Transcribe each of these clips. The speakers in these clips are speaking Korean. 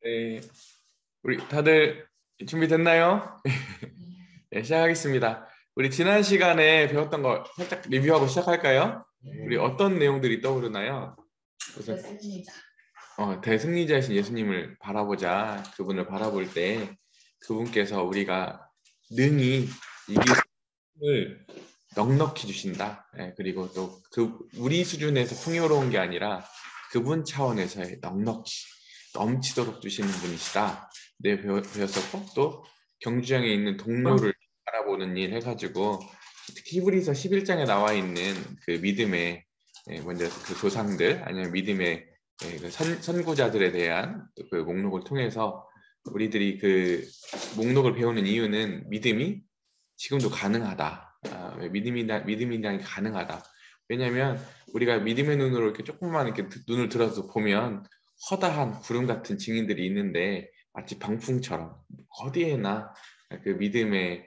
네, 우리 다들 준비됐나요? 네, 시작하겠습니다. 우리 지난 시간에 배웠던 거 살짝 리뷰하고 시작할까요? 우리 어떤 내용들이 떠오르나요? 우선 대승리자. 대승리자이신 예수님을 바라보자. 그분을 바라볼 때 그분께서 우리가 능히 이길 힘을 넉넉히 주신다. 그리고 또 그 우리 수준에서 풍요로운 게 아니라 그분 차원에서의 넉넉히 넘치도록 주시는 분이시다. 네, 배웠었고 또 경주장에 있는 동료를 바라보는 일 해가지고 특히 히브리서 11장에 나와 있는 그 믿음의 먼저 그 조상들 아니면 믿음의 그 선구자들에 대한 그 목록을 통해서 우리들이 그 목록을 배우는 이유는 믿음이 지금도 가능하다. 믿음이란 게 가능하다. 왜냐하면 우리가 믿음의 눈으로 이렇게 조금만 이렇게 눈을 들어서 보면 허다한 구름 같은 증인들이 있는데 마치 병풍처럼 어디에나 그 믿음의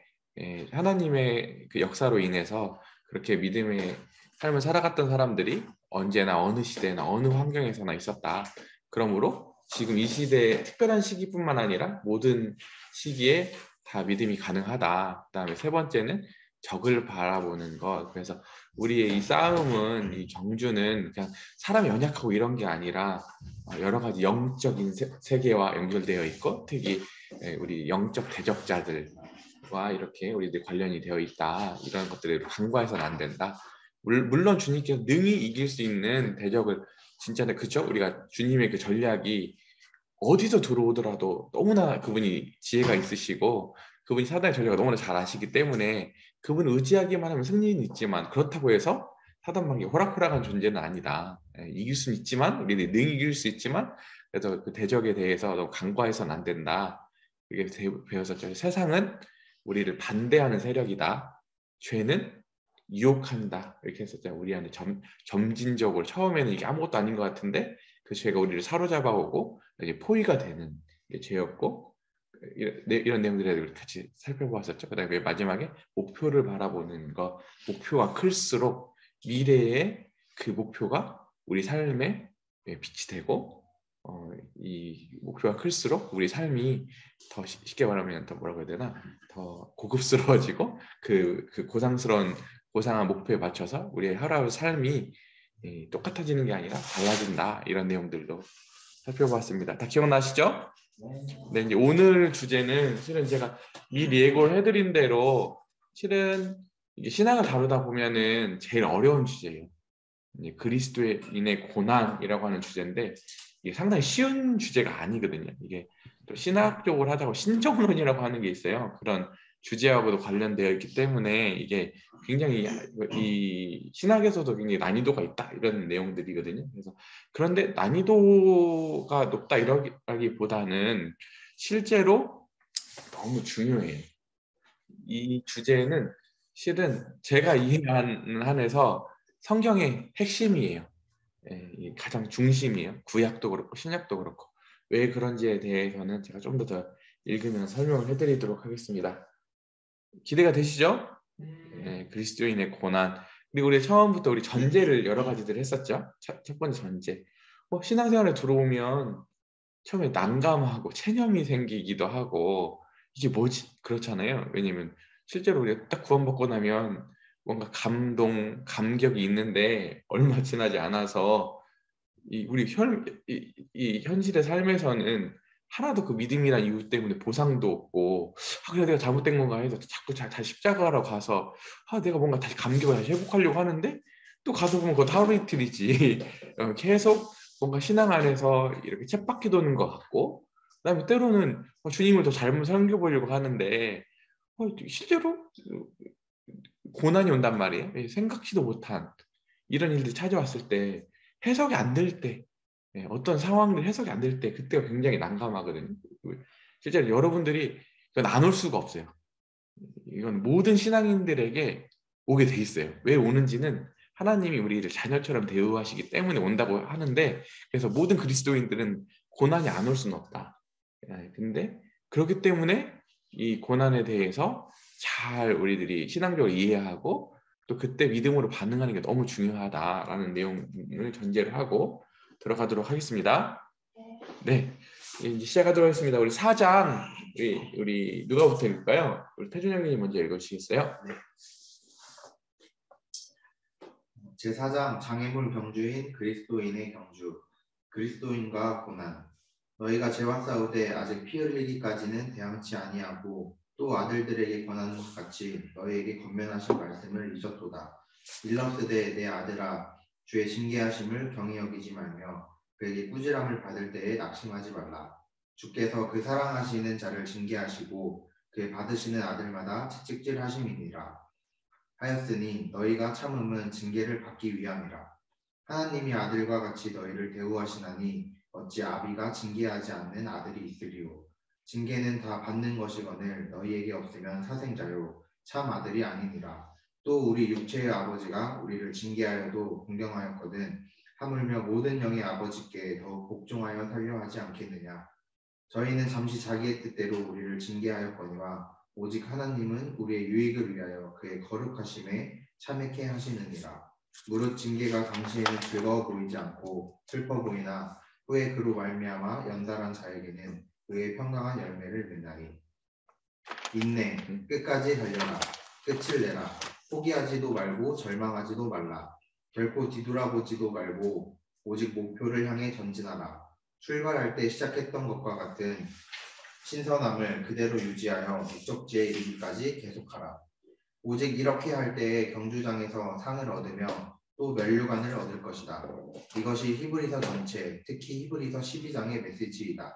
하나님의 그 역사로 인해서 그렇게 믿음의 삶을 살아갔던 사람들이 언제나 어느 시대나 어느 환경에서나 있었다. 그러므로 지금 이 시대의 특별한 시기뿐만 아니라 모든 시기에 다 믿음이 가능하다. 그다음에 세 번째는 적을 바라보는 것. 그래서 우리의 이 싸움은 이 경주는 그냥 사람이 연약하고 이런 게 아니라 여러 가지 영적인 세계와 연결되어 있고 특히 우리 영적 대적자들과 이렇게 우리들 관련이 되어 있다. 이런 것들을 간과해서는 안 된다. 물론 주님께서 능히 이길 수 있는 대적을 진짜 그죠? 우리가 주님의 그 전략이 어디서 들어오더라도 너무나 그분이 지혜가 있으시고 그분이 사단의 전략을 너무나 잘 아시기 때문에 그분을 의지하기만 하면 승리는 있지만 그렇다고 해서 사단방이 호락호락한 존재는 아니다. 이길 수는 있지만 우리는 능히 이길 수 있지만 그래서 그 대적에 대해서 너무 간과해서는 안 된다. 그게 배웠었죠. 세상은 우리를 반대하는 세력이다. 죄는 유혹한다. 이렇게 했었잖아요. 우리 안에 점진적으로 처음에는 이게 아무것도 아닌 것 같은데 그 죄가 우리를 사로잡아 오고 이게 포위가 되는 게 죄였고 이런 내용들을 같이 살펴보았었죠. 그다음에 마지막에 목표를 바라보는 거. 목표가 클수록 미래의 그 목표가 우리 삶에 빛이 되고 이 목표가 클수록 우리 삶이 더 쉽게 말하면 더 뭐라고 해야 되나 더 고급스러워지고 그 고상스러운 고상한 목표에 맞춰서 우리의 하루하루 삶이 똑같아지는 게 아니라 달라진다. 이런 내용들도 살펴봤습니다. 다 기억나시죠? 네, 이제 오늘 주제는 실은 제가 미리 예고를 해드린 대로 실은 이게 신앙을 다루다 보면은 제일 어려운 주제예요. 이제 그리스도인의 고난이라고 하는 주제인데 이게 상당히 쉬운 주제가 아니거든요. 이게 또 신학적으로 하자고 신정론이라고 하는 게 있어요. 그런 주제하고도 관련되어 있기 때문에 이게 굉장히 이 신학에서도 굉장히 난이도가 있다 이런 내용들이거든요. 그래서 그런데 난이도가 높다 이러기보다는 실제로 너무 중요해요. 이 주제는 실은 제가 이해하는 한에서 성경의 핵심이에요. 가장 중심이에요. 구약도 그렇고 신약도 그렇고 왜 그런지에 대해서는 제가 좀 더 읽으면 설명을 해드리도록 하겠습니다. 기대가 되시죠? 그리스도인의 고난. 그리고 우리 처음부터 우리 전제를 여러 가지들 했었죠. 첫 번째 전제. 신앙생활에 들어오면 처음에 난감하고 체념이 생기기도 하고 이게 뭐지? 그렇잖아요. 왜냐면 실제로 우리가 딱 구원받고 나면 뭔가 감동, 감격이 있는데 얼마 지나지 않아서 이 현실의 삶에서는 하나도 그 믿음이란 이유 때문에 보상도 없고 그래 내가 잘못된 건가 해서 자꾸 다시 십자가로 가서 내가 뭔가 다시 감격을 다시 회복하려고 하는데 또 가서 보면 그것도 하루 이틀이지 계속 뭔가 신앙 안에서 이렇게 쳇바퀴 도는 것 같고 그다음에 때로는 주님을 더 잘못 섬겨보려고 하는데 실제로 고난이 온단 말이에요. 생각지도 못한 이런 일들이 찾아왔을 때 해석이 안 될 때 어떤 상황들 해석이 안 될 때 그때가 굉장히 난감하거든요. 실제로 여러분들이 이건 안 올 수가 없어요. 이건 모든 신앙인들에게 오게 돼 있어요. 왜 오는지는 하나님이 우리를 자녀처럼 대우하시기 때문에 온다고 하는데 그래서 모든 그리스도인들은 고난이 안 올 수는 없다. 근데 그렇기 때문에 이 고난에 대해서 잘 우리들이 신앙적으로 이해하고 또 그때 믿음으로 반응하는 게 너무 중요하다라는 내용을 전제를 하고 들어가도록 하겠습니다. 네, 이제 시작하도록 하겠습니다. 우리 4장 우리 누가부터 읽을까요? 우리 태준 형님 먼저 읽으시겠어요? 제4장 장애물 경주인 그리스도인의 경주. 그리스도인과 고난. 너희가 죄와 싸우되 아직 피 흘리기까지는 대항치 아니하고 또 아들들에게 권하는 것 같이 너희에게 권면하신 말씀을 잊었도다. 일러스되 내 아들아 주의 징계하심을 경히 여기지 말며 그에게 꾸지람을 받을 때에 낙심하지 말라. 주께서 그 사랑하시는 자를 징계하시고 그의 받으시는 아들마다 채찍질하심이니라. 하였으니 너희가 참음은 징계를 받기 위함이라. 하나님이 아들과 같이 너희를 대우하시나니 어찌 아비가 징계하지 않는 아들이 있으리요. 징계는 다 받는 것이거늘 너희에게 없으면 사생자요 참 아들이 아니니라. 또 우리 육체의 아버지가 우리를 징계하여도 공경하였거든 하물며 모든 영의 아버지께 더욱 복종하여 살려 하지 않겠느냐. 저희는 잠시 자기의 뜻대로 우리를 징계하였거니와 오직 하나님은 우리의 유익을 위하여 그의 거룩하심에 참회케 하시느니라. 무릇 징계가 당시에는 즐거워 보이지 않고 슬퍼 보이나 후에 그로 말미암아 연단한 자에게는 그의 평강한 열매를 맺나니. 인내 끝까지 달려라. 끝을 내라. 포기하지도 말고 절망하지도 말라. 결코 뒤돌아보지도 말고 오직 목표를 향해 전진하라. 출발할 때 시작했던 것과 같은 신선함을 그대로 유지하여 목적지에 이르기까지 계속하라. 오직 이렇게 할 때에 경주장에서 상을 얻으며 또 면류관을 얻을 것이다. 이것이 히브리서 전체, 특히 히브리서 12장의 메시지이다.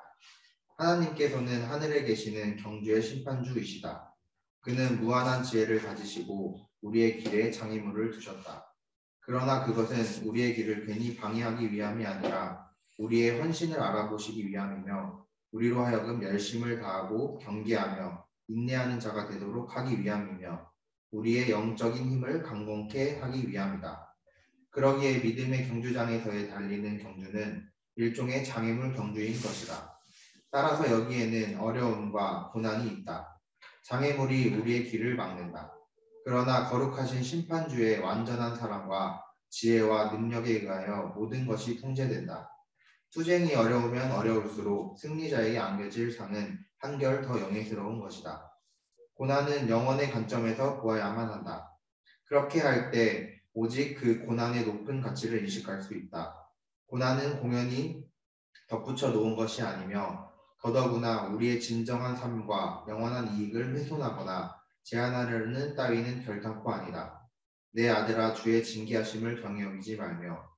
하나님께서는 하늘에 계시는 경주의 심판주이시다. 그는 무한한 지혜를 가지시고 우리의 길에 장애물을 두셨다. 그러나 그것은 우리의 길을 괜히 방해하기 위함이 아니라 우리의 헌신을 알아보시기 위함이며 우리로 하여금 열심을 다하고 경계하며 인내하는 자가 되도록 하기 위함이며 우리의 영적인 힘을 강건케 하기 위함이다. 그러기에 믿음의 경주장에서의 달리는 경주는 일종의 장애물 경주인 것이다. 따라서 여기에는 어려움과 고난이 있다. 장애물이 우리의 길을 막는다. 그러나 거룩하신 심판주의 완전한 사랑과 지혜와 능력에 의하여 모든 것이 통제된다. 투쟁이 어려우면 어려울수록 승리자에게 안겨질 상은 한결 더 영예스러운 것이다. 고난은 영혼의 관점에서 보아야만 한다. 그렇게 할 때 오직 그 고난의 높은 가치를 인식할 수 있다. 고난은 공연히 덧붙여 놓은 것이 아니며 더더구나 우리의 진정한 삶과 영원한 이익을 훼손하거나 제한하려는 따위는 결단코 아니다. 내 아들아 주의 징계하심을 경히 여기지 말며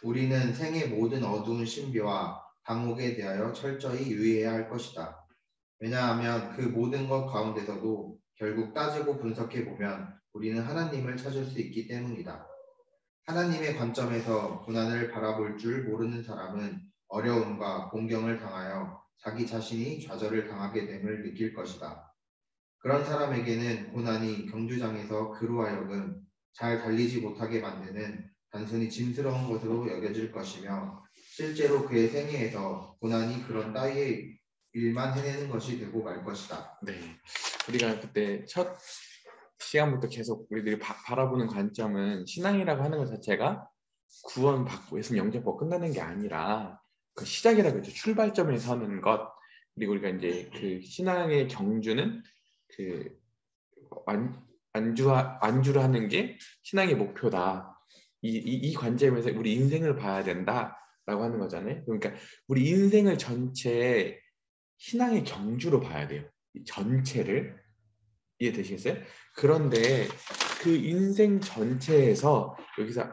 우리는 생의 모든 어두운 신비와 당혹에 대하여 철저히 유의해야 할 것이다. 왜냐하면 그 모든 것 가운데서도 결국 따지고 분석해 보면 우리는 하나님을 찾을 수 있기 때문이다. 하나님의 관점에서 고난을 바라볼 줄 모르는 사람은 어려움과 공경을 당하여 자기 자신이 좌절을 당하게 됨을 느낄 것이다. 그런 사람에게는 고난이 경주장에서 그로 하여금 잘 달리지 못하게 만드는 단순히 짐스러운 것으로 여겨질 것이며 실제로 그의 생애에서 고난이 그런 따위의 일만 해내는 것이 되고 말 것이다. 네, 우리가 그때 첫 시간부터 계속 우리들이 바라보는 관점은 신앙이라고 하는 것 자체가 구원받고 예수님 영접받고 끝나는 게 아니라 그 시작이라고 했죠. 출발점에 서는 것. 그리고 우리가 이제 그 신앙의 경주는 그 안주를 하는 게 신앙의 목표다. 이 관점에서 우리 인생을 봐야 된다라고 하는 거잖아요. 그러니까 우리 인생을 전체 신앙의 경주로 봐야 돼요. 이 전체를. 이해되시겠어요? 그런데 그 인생 전체에서 여기서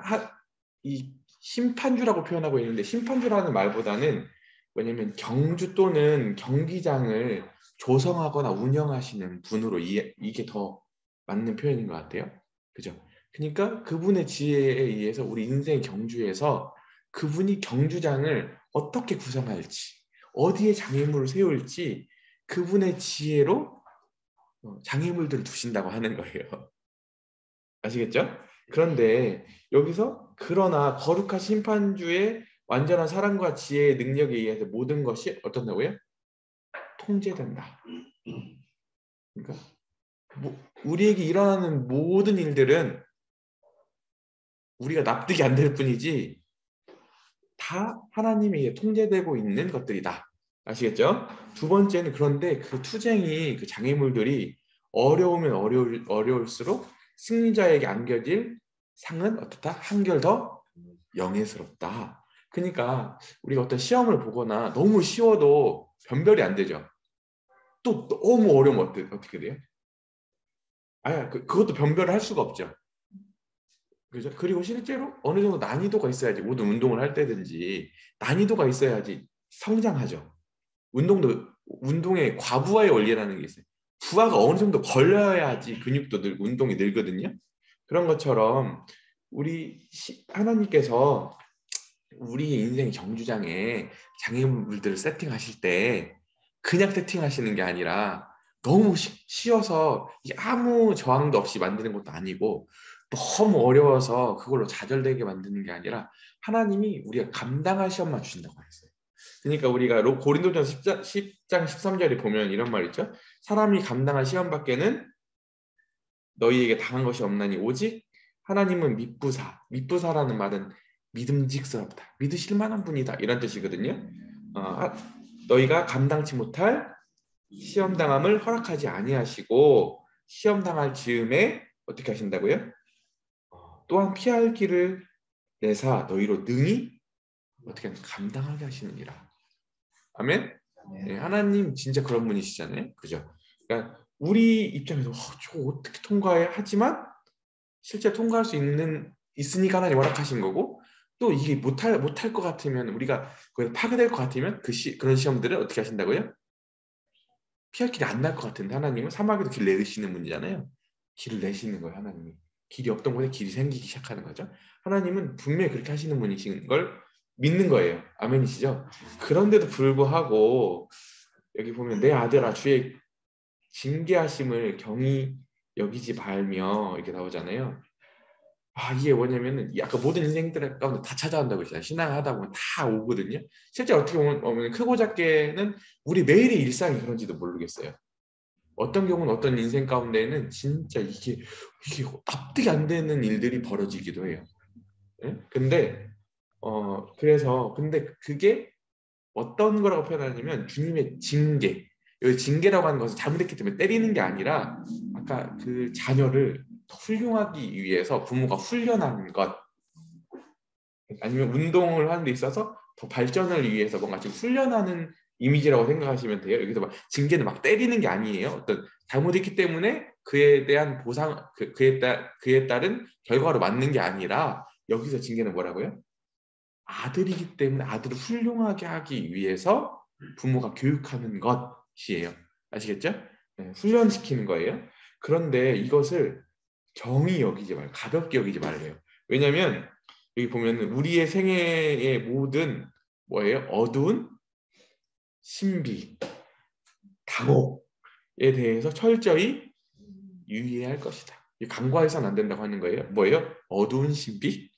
이 심판주라고 표현하고 있는데 심판주라는 말보다는 왜냐면 경주 또는 경기장을 조성하거나 운영하시는 분으로 이게 더 맞는 표현인 것 같아요. 그죠? 그러니까 그분의 지혜에 의해서 우리 인생 경주에서 그분이 경주장을 어떻게 구성할지 어디에 장애물을 세울지 그분의 지혜로 장애물들을 두신다고 하는 거예요. 아시겠죠? 그런데 여기서 그러나 거룩한 심판주의 완전한 사랑과 지혜의 능력에 의해서 모든 것이 어떻다고요? 통제된다. 그러니까 우리에게 일어나는 모든 일들은 우리가 납득이 안 될 뿐이지 다 하나님에 의해 통제되고 있는 것들이다. 아시겠죠? 두 번째는 그런데 그 투쟁이 그 장애물들이 어려우면 어려울수록 승리자에게 안겨질 상은 어떻다? 한결 더 영예스럽다. 그러니까 우리가 어떤 시험을 보거나 너무 쉬워도 변별이 안 되죠. 또 너무 어려우면 어떻게 돼요? 그것도 변별을 할 수가 없죠. 그죠? 그리고 실제로 어느 정도 난이도가 있어야지 모든 운동을 할 때든지 난이도가 있어야지 성장하죠. 운동의 과부하의 원리라는 게 있어요. 부하가 어느 정도 걸려야지 근육도 늘고 운동이 늘거든요. 그런 것처럼 하나님께서 우리의 인생 정주장에 장애물들을 세팅하실 때 그냥 세팅하시는 게 아니라 너무 쉬워서 아무 저항도 없이 만드는 것도 아니고 너무 어려워서 그걸로 좌절되게 만드는 게 아니라 하나님이 우리가 감당할 시험만 주신다고 했어요. 그러니까 우리가 고린도전서 10장 13절에 보면 이런 말 있죠. 사람이 감당할 시험밖에는 너희에게 당한 것이 없나니 오직 하나님은 미쁘사라는 말은 믿음직스럽다. 믿으실 만한 분이다. 이런 뜻이거든요. 너희가 감당치 못할 시험당함을 허락하지 아니하시고 시험당할 즈음에 어떻게 하신다고요? 또한 피할 길을 내사 너희로 능히 어떻게 감당하게 하시느니라. 아멘? 네, 하나님 진짜 그런 분이시잖아요. 그죠? 그러니까 우리 입장에서 저 어떻게 통과해? 하지만 실제 통과할 수 있으니까 하나님 허락하신 거고 또 이게 못할 것 같으면 우리가 거기서 파괴될 것 같으면 그런 시험들을 어떻게 하신다고요? 피할 길이 안 날 것 같은데 하나님은 사막에도 길 내시는 분이잖아요. 길을 내시는 거예요. 하나님이. 길이 없던 곳에 길이 생기기 시작하는 거죠. 하나님은 분명히 그렇게 하시는 분이신 걸 믿는 거예요. 아멘이시죠? 그런데도 불구하고 여기 보면 내 아들아 주의 징계하심을 경히 여기지 말며 이렇게 나오잖아요. 이게 뭐냐면은 아까 모든 인생들 가운데 다 찾아온다고 했잖아요. 신앙하다 보면 다 오거든요. 실제 어떻게 보면 크고 작게는 우리 매일의 일상이 그런지도 모르겠어요. 어떤 경우는 어떤 인생 가운데는 진짜 이게 납득이 안 되는 일들이 벌어지기도 해요. 예? 근데 그게 어떤 거라고 표현하냐면 주님의 징계. 여기 징계라고 하는 것은 잘못했기 때문에 때리는 게 아니라 아까 그 자녀를 더 훌륭하기 위해서 부모가 훈련하는 것 아니면 운동을 하는 데 있어서 더 발전을 위해서 뭔가 지금 훈련하는 이미지라고 생각하시면 돼요. 여기서 막 징계는 막 때리는 게 아니에요. 어떤 잘못했기 때문에 그에 대한 보상, 그에 따른 결과로 맞는 게 아니라 여기서 징계는 뭐라고요? 아들이기 때문에 아들을 훌륭하게 하기 위해서 부모가 교육하는 것이에요. 아시겠죠? 네, 훈련시키는 거예요. 그런데 이것을 정의 여기지 말고 가볍게 여기지 말래요. 왜냐하면 여기 보면 우리의 생애의 모든 뭐예요? 어두운 신비, 당혹에 대해서 철저히 유의해야 할 것이다. 간과해서는 안 된다고 하는 거예요. 뭐예요? 어두운 신비,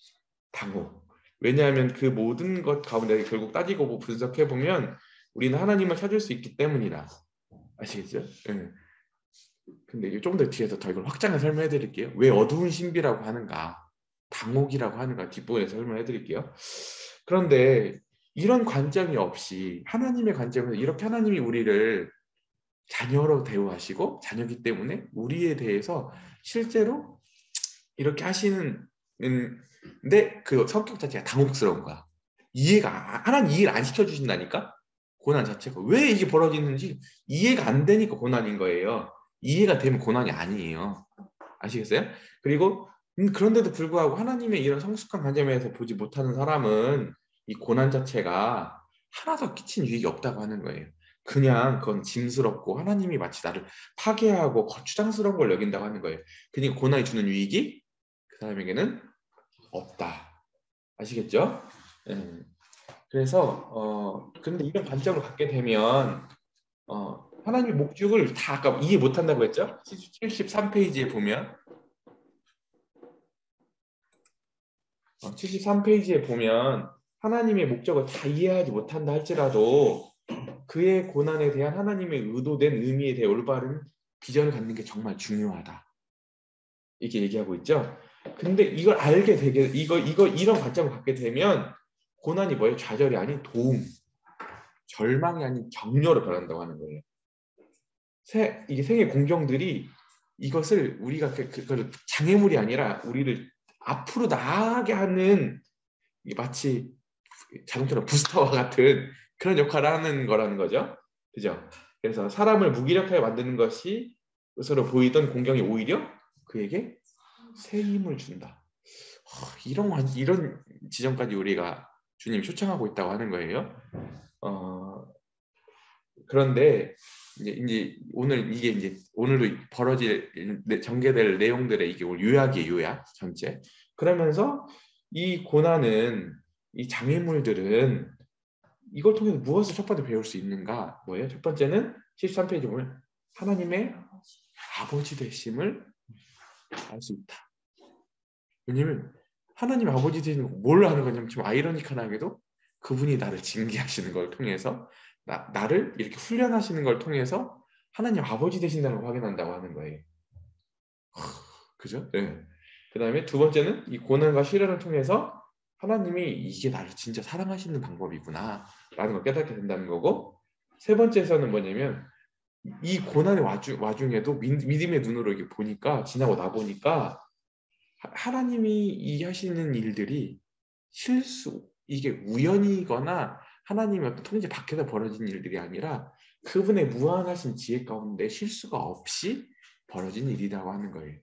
당혹. 왜냐하면 그 모든 것 가운데 결국 따지고 분석해 보면 우리는 하나님을 찾을 수 있기 때문이다. 아시겠죠? 네. 근데 좀 더 뒤에서 더 이걸 확장해 설명해 드릴게요. 왜 어두운 신비라고 하는가? 당혹이라고 하는가? 뒷부분에 설명해 드릴게요. 그런데 이런 관점이 없이 하나님의 관점에서 이렇게 하나님이 우리를 자녀로 대우하시고 자녀기 때문에 우리에 대해서 실제로 이렇게 하시는데 그 성격 자체가 당혹스러운 거야. 하나님 이해를 안 시켜주신다니까? 고난 자체가. 왜 이게 벌어지는지 이해가 안 되니까 고난인 거예요. 이해가 되면 고난이 아니에요. 아시겠어요? 그리고 그런데도 불구하고 하나님의 이런 성숙한 관점에서 보지 못하는 사람은 이 고난 자체가 하나도 끼친 유익이 없다고 하는 거예요. 그냥 그건 짐스럽고 하나님이 마치 나를 파괴하고 거추장스러운 걸 여긴다고 하는 거예요. 그러니까 고난이 주는 유익이 그 사람에게는 없다. 아시겠죠? 예. 그래서 근데 이런 관점을 갖게 되면 하나님의 목적을 다 아까 이해 못한다고 했죠? 73페이지에 보면 73페이지에 보면 하나님의 목적을 다 이해하지 못한다 할지라도 그의 고난에 대한 하나님의 의도된 의미에 대해 올바른 비전을 갖는 게 정말 중요하다. 이렇게 얘기하고 있죠. 근데 이걸 알게 되게 이런 관점을 갖게 되면 고난이 뭐예요? 좌절이 아닌 도움. 절망이 아닌 격려로 변한다고 하는 거예요. 이게 생의 공경들이 이것을 우리가 그걸 장애물이 아니라 우리를 앞으로 나아가게 하는 마치 자동차로 부스터와 같은 그런 역할을 하는 거라는 거죠. 그죠? 그래서 사람을 무기력하게 만드는 것이 서로 보이던 공경이 오히려 그에게 새 힘을 준다. 이런 지점까지 우리가 주님 초청하고 있다고 하는 거예요. 그런데 이제 오늘 이게 이제 오늘도 벌어질 전개될 내용들의 이게 오늘 요약이에요. 요약 전체. 그러면서 이 고난은 이 장애물들은 이걸 통해서 무엇을 첫 번째 배울 수 있는가? 뭐예요? 첫 번째는 13페이지 보면 하나님의 아버지 되심을 알 수 있다. 왜냐면 하나님 아버지 되시는 뭘 하는 거냐면 좀 아이러니컬하게도 그분이 나를 징계하시는 걸 통해서 나를 이렇게 훈련하시는 걸 통해서 하나님 아버지 되신다는 걸 확인한다고 하는 거예요. 그죠? 네. 그 다음에 두 번째는 이 고난과 시련을 통해서 하나님이 이게 나를 진짜 사랑하시는 방법이구나 라는 걸 깨닫게 된다는 거고, 세 번째에서는 뭐냐면 이 고난의 와중에도 믿음의 눈으로 이렇게 보니까 지나고 나 보니까 하나님이 이 하시는 일들이 이게 우연이거나 하나님의 어떤 통제 밖에서 벌어진 일들이 아니라 그분의 무한하신 지혜 가운데 실수가 없이 벌어진 일이라고 하는 거예요.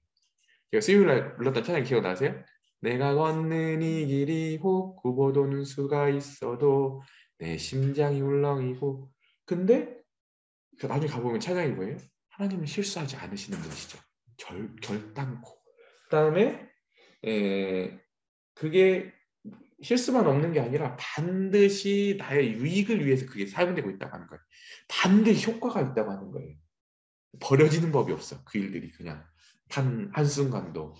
제가 수요일날 불렀던 찬양 기억나세요? 내가 걷는 이 길이 혹 굽어도는 수가 있어도 내 심장이 울렁이고, 근데 나중에 가보면 찬양이 뭐예요? 하나님은 실수하지 않으시는 분이시죠. 결단코. 그 다음에 그게 실수만 없는 게 아니라 반드시 나의 유익을 위해서 그게 사용되고 있다고 하는 거예요. 반드시 효과가 있다고 하는 거예요. 버려지는 법이 없어. 그 일들이 그냥 단 한순간도.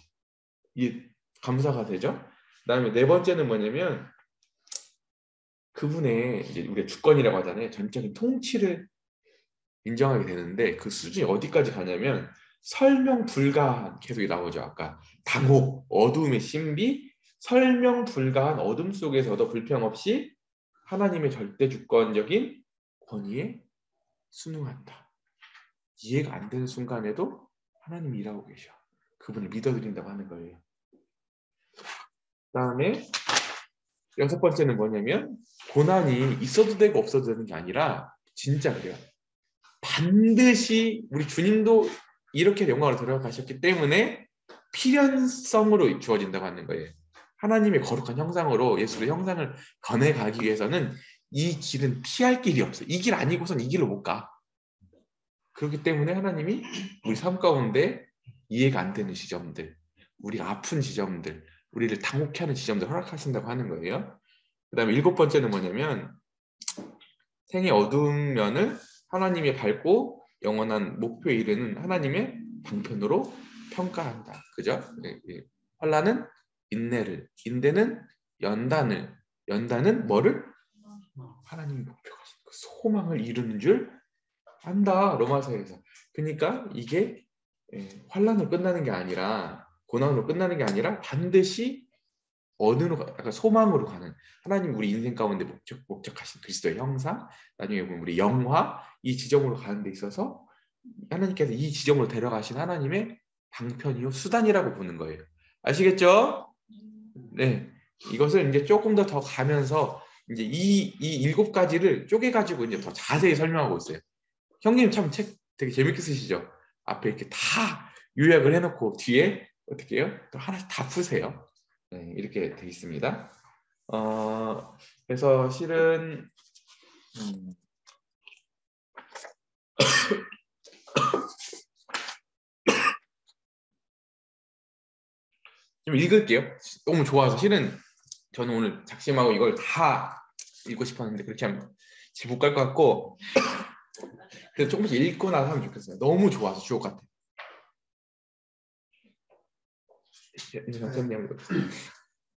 이게 감사가 되죠. 그다음에 네 번째는 뭐냐면 그분의 이제 우리가 주권이라고 하잖아요. 전적인 통치를 인정하게 되는데 그 수준이 어디까지 가냐면 설명 불가한, 계속 나오죠. 아까 당혹, 어둠의 신비, 설명 불가한 어둠 속에서도 불평 없이 하나님의 절대 주권적인 권위에 순응한다. 이해가 안 되는 순간에도 하나님이 일하고 계셔. 그분을 믿어드린다고 하는 거예요. 그다음에 여섯 번째는 뭐냐면 고난이 있어도 되고 없어도 되는 게 아니라 진짜 그래요. 반드시 우리 주님도 이렇게 영광으로 들어가셨기 때문에 필연성으로 주어진다고 하는 거예요. 하나님의 거룩한 형상으로 예수의 형상을 건해가기 위해서는 이 길은 피할 길이 없어요. 이 길 아니고선 이 길로 못 가. 그렇기 때문에 하나님이 우리 삶 가운데 이해가 안 되는 지점들, 우리가 아픈 지점들, 우리를 당혹해 하는 지점들 허락하신다고 하는 거예요. 그 다음에 일곱 번째는 뭐냐면 생의 어두운 면을 하나님의 밝고 영원한 목표에 이르는 하나님의 방편으로 평가한다. 그죠? 환난은 인내를, 인내는 연단을, 연단은 뭐를? 하나님의 목표가 소망을 이루는 줄 안다. 로마서에서. 그러니까 이게 환난으로 끝나는 게 아니라, 고난으로 끝나는 게 아니라 반드시 어느로 약간 소망으로 가는, 하나님 우리 인생 가운데 목적하신 그리스도의 형상, 나중에 보면 우리 영화, 이 지점으로 가는 데 있어서 하나님께서 이 지점으로 데려가신 하나님의 방편이요 수단이라고 보는 거예요. 아시겠죠? 네, 이것을 이제 조금 더 가면서 이제 이 일곱 가지를 쪼개가지고 이제 더 자세히 설명하고 있어요. 형님 참 책 되게 재밌게 쓰시죠? 앞에 이렇게 다 요약을 해놓고 뒤에 어떻게 해요? 또 하나씩 다 푸세요. 네, 이렇게 돼 있습니다. 그래서 실은 좀 읽을게요. 너무 좋아서 실은 저는 오늘 작심하고 이걸 다 읽고 싶었는데 그렇게 하면 집 못 갈 것 같고 그래서 조금씩 읽고 나서 하면 좋겠어요. 너무 좋아서 주옥 같아.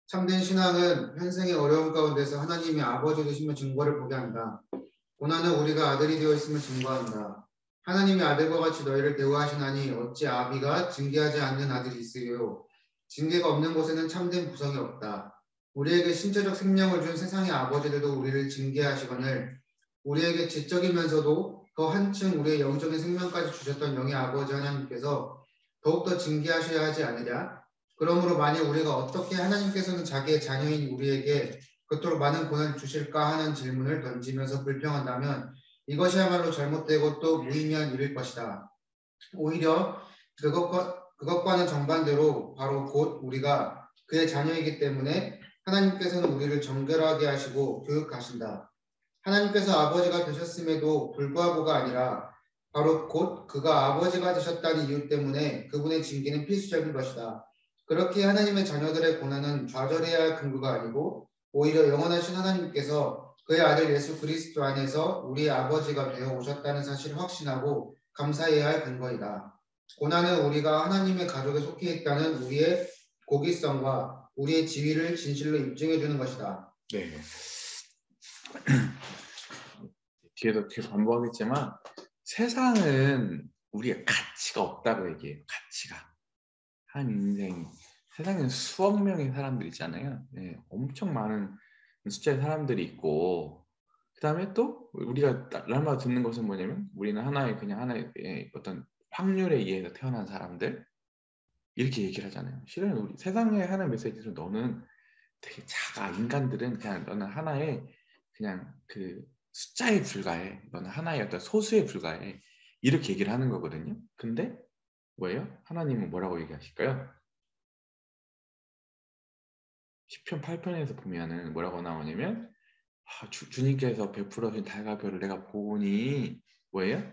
참된 신앙은 현생의 어려움 가운데서 하나님의 아버지 되심의 증거를 보게 한다. 고난은 우리가 아들이 되어 있음을 증거한다. 하나님의 아들과 같이 너희를 대우하시나니 어찌 아비가 징계하지 않는 아들이 있으리요. 징계가 없는 곳에는 참된 부성이 없다. 우리에게 신체적 생명을 준 세상의 아버지들도 우리를 징계하시거늘 우리에게 지적이면서도 더 한층 우리의 영적인 생명까지 주셨던 영의 아버지 하나님께서 더욱더 징계하셔야 하지 않으랴? 그러므로 만일 우리가 어떻게 하나님께서는 자기의 자녀인 우리에게 그토록 많은 고난을 주실까 하는 질문을 던지면서 불평한다면 이것이야말로 잘못되고 또 무의미한 일일 것이다. 오히려 그것과는 정반대로 바로 곧 우리가 그의 자녀이기 때문에 하나님께서는 우리를 정결하게 하시고 교육하신다. 하나님께서 아버지가 되셨음에도 불구하고가 아니라 바로 곧 그가 아버지가 되셨다는 이유 때문에 그분의 징계는 필수적인 것이다. 그렇게 하나님의 자녀들의 고난은 좌절해야 할 근거가 아니고 오히려 영원하신 하나님께서 그의 아들 예수 그리스도 안에서 우리의 아버지가 되어 오셨다는 사실을 확신하고 감사해야 할 근거이다. 고난은 우리가 하나님의 가족에 속해 있다는 우리의 고기성과 우리의 지위를 진실로 입증해 주는 것이다. 네. 뒤에도 계속 반복하겠지만 세상은 우리의 가치가 없다고 얘기해요. 가치가. 한 인생 세상에는 수억 명의 사람들 있잖아요. 네, 엄청 많은 숫자의 사람들이 있고 그 다음에 또 우리가 날마다 듣는 것은 뭐냐면 우리는 그냥 하나의 어떤 확률에 의해서 태어난 사람들 이렇게 얘기를 하잖아요. 실은 우리 세상에 하는 메시지는 너는 되게 작아. 인간들은 그냥 너는 하나의 그냥 그 숫자에 불과해. 너는 하나의 어떤 소수에 불과해. 이렇게 얘기를 하는 거거든요. 근데 뭐예요? 하나님은 뭐라고 얘기하실까요? 시편 8편에서 보면은 뭐라고 나오냐면 주님께서 베풀어준 달과 별을 내가 보니 뭐예요?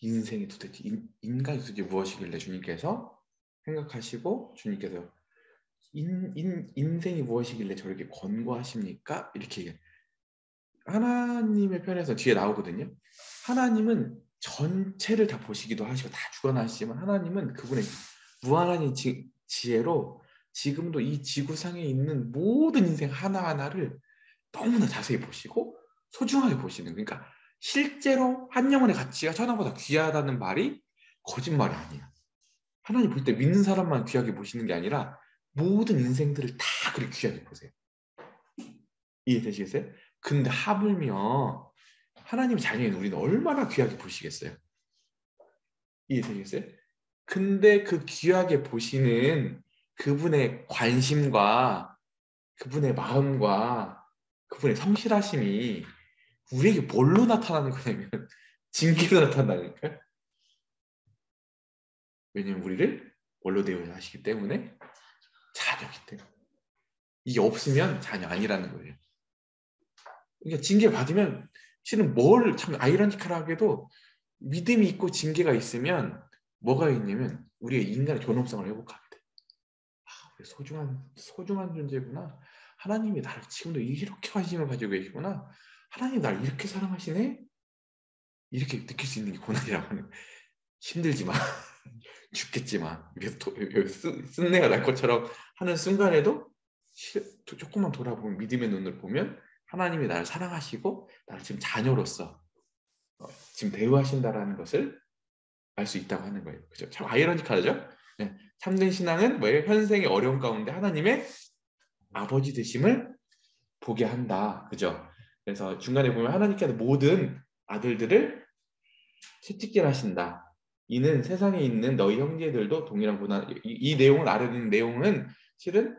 인생이 도대체 인간이 도대체 무엇이길래 주님께서 생각하시고 주님께서 인생이 무엇이길래 저렇게 권고하십니까? 이렇게 얘기해요. 하나님의 편에서 뒤에 나오거든요. 하나님은 전체를 다 보시기도 하시고 다 주관하시지만 하나님은 그분의 무한한 지혜로 지금도 이 지구상에 있는 모든 인생 하나하나를 너무나 자세히 보시고 소중하게 보시는, 그러니까 실제로 한 영혼의 가치가 천하보다 귀하다는 말이 거짓말이 아니야. 하나님 볼 때 믿는 사람만 귀하게 보시는 게 아니라 모든 인생들을 다 그렇게 귀하게 보세요. 이해되시겠어요? 근데 하물며 하나님의 자녀인 우리는 얼마나 귀하게 보시겠어요? 이해되시겠어요? 근데 그 귀하게 보시는 그분의 관심과 그분의 마음과 그분의 성실하심이 우리에게 뭘로 나타나는 거냐면 징계로 나타난다니까요. 왜냐면 우리를 뭘로 대우하시기 때문에 자녀이기 때문에. 이게 없으면 자녀 아니라는 거예요. 그러니까 징계 받으면 실은 참 아이러니컬하게도 믿음이 있고 징계가 있으면 뭐가 있냐면 우리의 인간의 존엄성을 회복하게 돼. 우리 소중한 존재구나. 하나님이 나를 지금도 이렇게 관심을 가지고 계시구나. 하나님 나를 이렇게 사랑하시네. 이렇게 느낄 수 있는 게 고난이라고 하는. 힘들지만 죽겠지만 쓴내가 날 것처럼 하는 순간에도 조금만 돌아보면 믿음의 눈을 보면 하나님이 나를 사랑하시고 나를 지금 자녀로서 지금 대우하신다라는 것을 알 수 있다고 하는 거예요. 그죠? 참 아이러니컬하죠? 네. 참된 신앙은 뭐예요? 현생의 어려움 가운데 하나님의 아버지 되심을 보게 한다. 그죠? 그래서 중간에 보면 하나님께서 모든 아들들을 채찍질 하신다. 이는 세상에 있는 너희 형제들도 동일한 고난. 이 내용을 아는 내용은 실은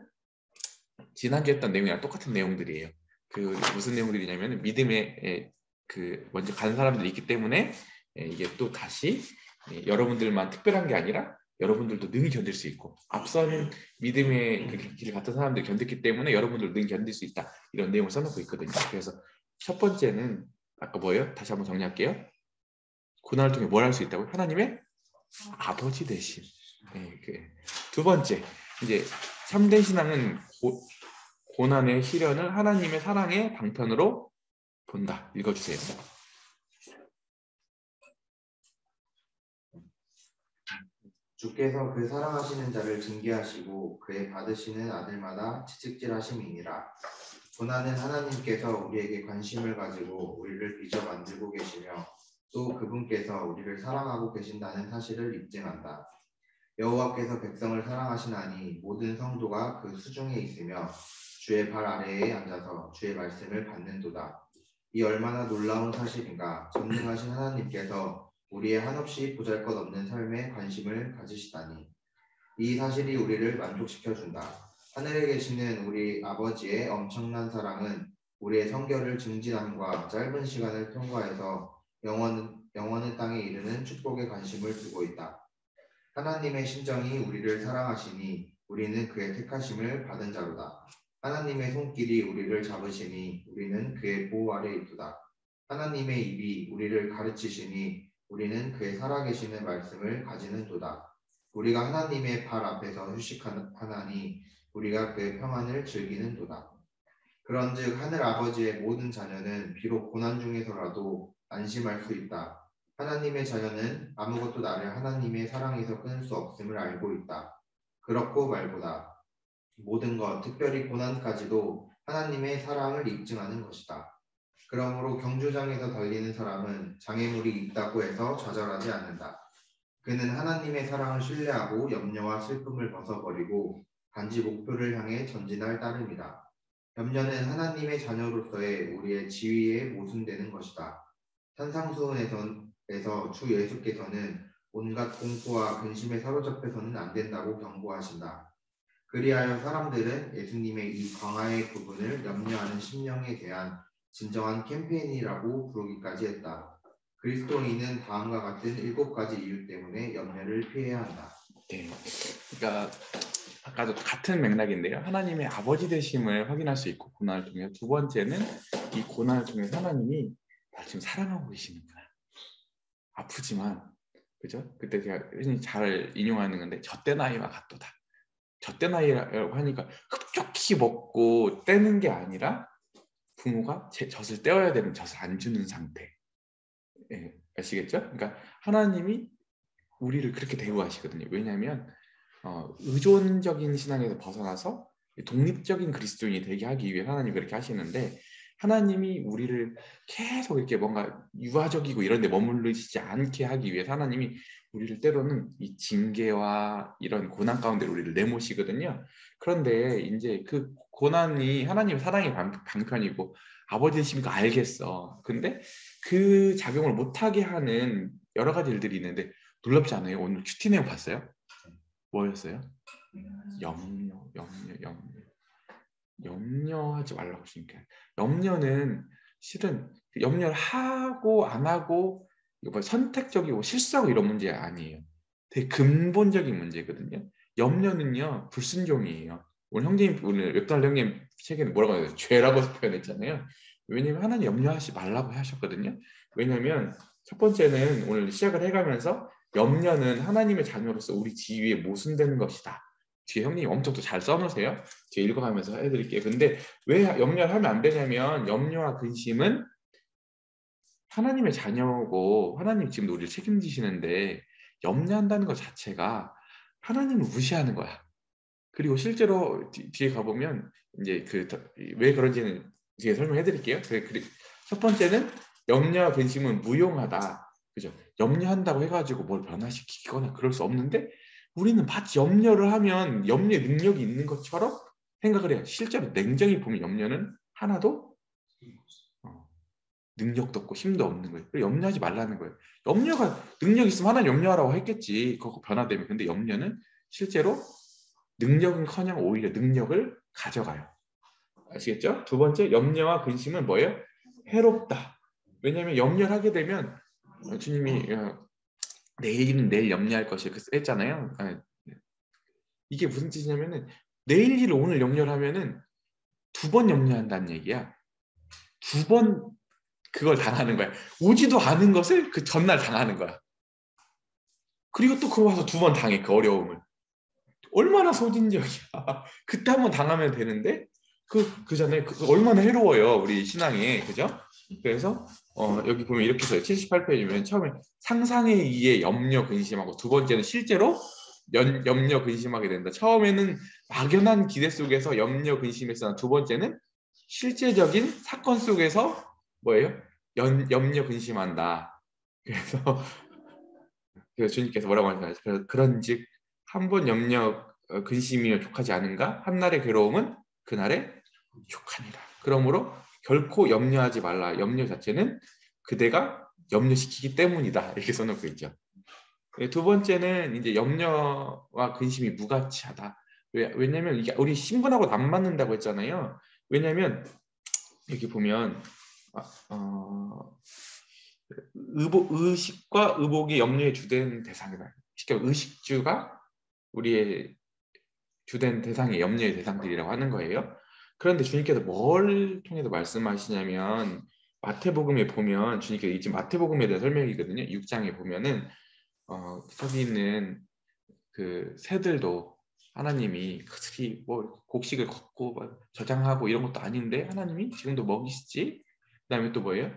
지난주에 했던 내용이랑 똑같은 내용들이에요. 그 무슨 내용들이냐면 믿음에 그 먼저 간 사람들이 있기 때문에 이게 또 다시 여러분들만 특별한 게 아니라 여러분들도 능히 견딜 수 있고 앞서는 믿음의 그 길을 갔던 사람들이 견뎠기 때문에 여러분들도 능히 견딜 수 있다. 이런 내용을 써놓고 있거든요. 그래서 첫 번째는 아까 뭐예요? 다시 한번 정리할게요. 고난을 통해 뭘 할 수 있다고요? 하나님의 아버지 되심. 두 번째, 이제 참된 신앙은 고난의 시련을 하나님의 사랑의 방편으로 본다. 읽어주세요. 주께서 그 사랑하시는 자를 징계하시고 그의 받으시는 아들마다 채찍질하심이니라. 고난은 하나님께서 우리에게 관심을 가지고 우리를 빚어 만들고 계시며 또 그분께서 우리를 사랑하고 계신다는 사실을 입증한다. 여호와께서 백성을 사랑하시나니 모든 성도가 그 수중에 있으며 주의 발 아래에 앉아서 주의 말씀을 받는도다. 이 얼마나 놀라운 사실인가. 전능하신 하나님께서 우리의 한없이 보잘것없는 삶에 관심을 가지시다니. 이 사실이 우리를 만족시켜준다. 하늘에 계시는 우리 아버지의 엄청난 사랑은 우리의 성결을 증진함과 짧은 시간을 통과해서 영원의 땅에 이르는 축복에 관심을 두고 있다. 하나님의 심정이 우리를 사랑하시니 우리는 그의 택하심을 받은 자로다. 하나님의 손길이 우리를 잡으시니 우리는 그의 보호 아래 있도다. 하나님의 입이 우리를 가르치시니 우리는 그의 살아계시는 말씀을 가지는도다. 우리가 하나님의 발 앞에서 휴식하나니 우리가 그의 평안을 즐기는도다. 그런즉 하늘 아버지의 모든 자녀는 비록 고난 중에서라도 안심할 수 있다. 하나님의 자녀는 아무것도 나를 하나님의 사랑에서 끊을 수 없음을 알고 있다. 그렇고 말보다 모든 것, 특별히 고난까지도 하나님의 사랑을 입증하는 것이다. 그러므로 경주장에서 달리는 사람은 장애물이 있다고 해서 좌절하지 않는다. 그는 하나님의 사랑을 신뢰하고 염려와 슬픔을 벗어버리고 단지 목표를 향해 전진할 따름이다. 염려는 하나님의 자녀로서의 우리의 지위에 모순되는 것이다. 산상수훈에서 주 예수께서는 온갖 공포와 근심에 사로잡혀서는 안 된다고 경고하신다. 그리하여 사람들은 예수님의 이 광야의 부분을 염려하는 심령에 대한 진정한 캠페인이라고 부르기까지 했다. 그리스도인은 다음과 같은 7가지 이유 때문에 염려를 피해야 한다. 네, 그러니까 아까도 같은 맥락인데요. 하나님의 아버지 되심을 확인할 수 있고 고난을 통해 두 번째는 이 고난을 통해 하나님이 나 지금 사랑하고 계시는구나. 아프지만 그죠? 그때 제가 흔히 잘 인용하는 건데 젖된 아이와 같도다. 젖된 아이라고 하니까 흡족히 먹고 떼는 게 아니라 부모가 젖을 떼어야 되는 젖을 안 주는 상태. 예, 아시겠죠? 그러니까 하나님이 우리를 그렇게 대우하시거든요. 왜냐하면 의존적인 신앙에서 벗어나서 독립적인 그리스도인이 되게 하기 위해 하나님이 그렇게 하시는데 하나님이 우리를 계속 이렇게 뭔가 유아적이고 이런 데 머무르시지 않게 하기 위해서 하나님이 우리를 때로는 이 징계와 이런 고난 가운데 우리를 내모시거든요. 그런데 이제 그 고난이 하나님의 사랑의 방편이고 아버지 되심이니까 알겠어. 근데 그 작용을 못하게 하는 여러 가지 일들이 있는데 놀랍지 않아요? 오늘 큐티 내용 봤어요? 뭐였어요? 염려하지 말라고 하시니까 염려는 실은 염려를 하고 안 하고 이거 뭐 선택적이고 실수하고 이런 문제 아니에요. 되게 근본적인 문제거든요. 염려는요 불순종이에요. 오늘 형님 오늘 웹달 형님 책에는 뭐라고 해요? 죄라고 표현했잖아요. 왜냐면 하나님 염려하지 말라고 하셨거든요. 왜냐면 첫 번째는 오늘 시작을 해가면서 염려는 하나님의 자녀로서 우리 지위에 모순되는 것이다. 뒤에 형님 엄청 또 잘 써놓으세요. 제가 읽어가면서 해드릴게요. 근데 왜 염려를 하면 안 되냐면 염려와 근심은 하나님의 자녀고 하나님 지금 우리를 책임지시는데 염려한다는 것 자체가 하나님을 무시하는 거야. 그리고 실제로 뒤에 가보면 이제 왜 그런지는 뒤에 설명해드릴게요. 첫 번째는 염려와 근심은 무용하다. 그죠? 염려한다고 해가지고 뭘 변화시키거나 그럴 수 없는데 우리는 마치 염려를 하면 염려의 능력이 있는 것처럼 생각을 해요. 실제로 냉정히 보면 염려는 하나도 능력도 없고 힘도 없는 거예요. 그래서 염려하지 말라는 거예요. 염려가 능력 있으면 하나님 염려하라고 했겠지. 그거 변화되면. 근데 염려는 실제로 능력은커녕 오히려 능력을 가져가요. 아시겠죠? 두 번째, 염려와 근심은 뭐예요? 해롭다. 왜냐하면 염려를 하게 되면 주님이 내일은 내일 염려할 것이 이렇게 했잖아요. 이게 무슨 뜻이냐면은 내일 일을 오늘 염려를 하면은 2번 염려한다는 얘기야. 2번 그걸 당하는 거야. 오지도 않은 것을 그 전날 당하는 거야. 그리고 또 그거 와서 2번 당해, 그 어려움을. 얼마나 소진적이야. 그때 한번 당하면 되는데 그전에 얼마나 해로워요, 우리 신앙이. 그죠? 그래서 여기 보면 이렇게 써요. 78페이지면 처음에 상상에 의해 염려 근심하고 두 번째는 실제로 염려 근심하게 된다. 처음에는 막연한 기대 속에서 염려 근심했으나 두 번째는 실제적인 사건 속에서 뭐예요? 염려 근심한다. 그래서 주님께서 뭐라고 하시나요? 그런즉 한 번 염려 근심이며 족하지 않은가? 한날의 괴로움은 그날의 족하니라. 그러므로 결코 염려하지 말라. 염려 자체는 그대가 염려시키기 때문이다. 이렇게 써놓고 있죠. 두 번째는 이제 염려와 근심이 무가치하다. 왜냐면 이게 우리 신분하고 안 맞는다고 했잖아요. 왜냐면 여기 보면 의식과 의복이 염려의 주된 대상이다. 쉽게 의식주가 우리의 주된 대상이 염려의 대상들이라고 하는 거예요. 그런데 주님께서 뭘 통해서 말씀하시냐면 마태복음에 보면 주님께서 지금 마태복음에 대한 설명이거든요. 6장에 보면은 거기 있는 그 새들도 하나님이 그들이 뭐 곡식을 걷고 저장하고 이런 것도 아닌데 하나님이 지금도 먹이시지. 그다음에 또 뭐예요?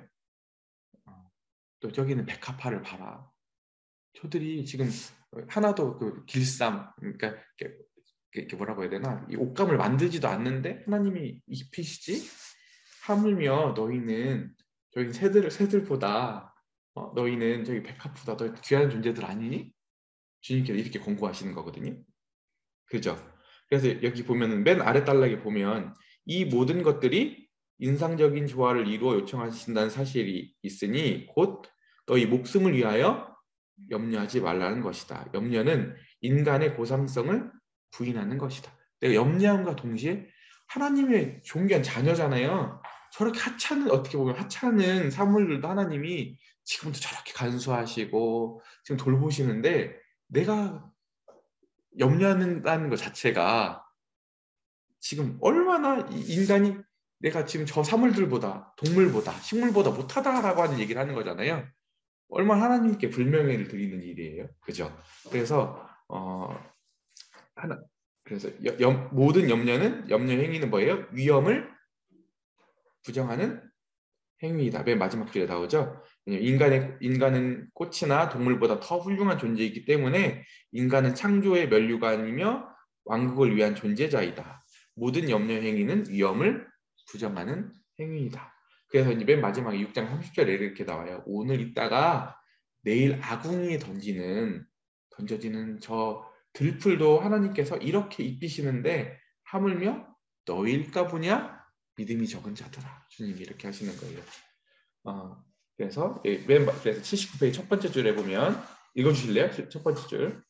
또 저기는 백합화를 봐라. 저들이 지금 하나도 그 길쌈, 그러니까 이렇게 뭐라고 해야 되나? 이 옷감을 만들지도 않는데 하나님이 입히시지? 하물며 너희는 저희 새들보다 너희는 저기 백합보다 더 귀한 존재들 아니니? 주님께서 이렇게 권고하시는 거거든요. 그죠? 그래서 여기 보면은 맨 아래 단락에 보면 이 모든 것들이 인상적인 조화를 이루어 요청하신다는 사실이 있으니 곧 너희 목숨을 위하여 염려하지 말라는 것이다. 염려는 인간의 고상성을 부인하는 것이다. 내가 염려함과 동시에 하나님의 존귀한 자녀잖아요. 저렇게 하찮은 어떻게 보면 하찮은 사물들도 하나님이 지금도 저렇게 간수하시고 지금 돌보시는데 내가 염려한다는 것 자체가 지금 얼마나 인간이 내가 지금 저 사물들보다 동물보다 식물보다 못하다라고 하는 얘기를 하는 거잖아요. 얼마나 하나님께 불명예를 드리는 일이에요. 그죠? 그래서 그래서 모든 염려 행위는 뭐예요? 위험을 부정하는 행위이다. 맨 마지막 줄에 나오죠. 인간은 꽃이나 동물보다 더 훌륭한 존재이기 때문에 인간은 창조의 면류관이며 왕국을 위한 존재자이다. 모든 염려 행위는 위험을 부정하는 행위이다. 그래서 이제 맨 마지막에 6장 30절에 이렇게 나와요. 오늘 있다가 내일 아궁이에 던져지는 저 들풀도 하나님께서 이렇게 입히시는데 하물며 너희일까 보냐? 믿음이 적은 자들아. 주님이 이렇게 하시는 거예요. 그래서 79페이지 첫 번째 줄에 보면 읽어주실래요? 첫 번째 줄.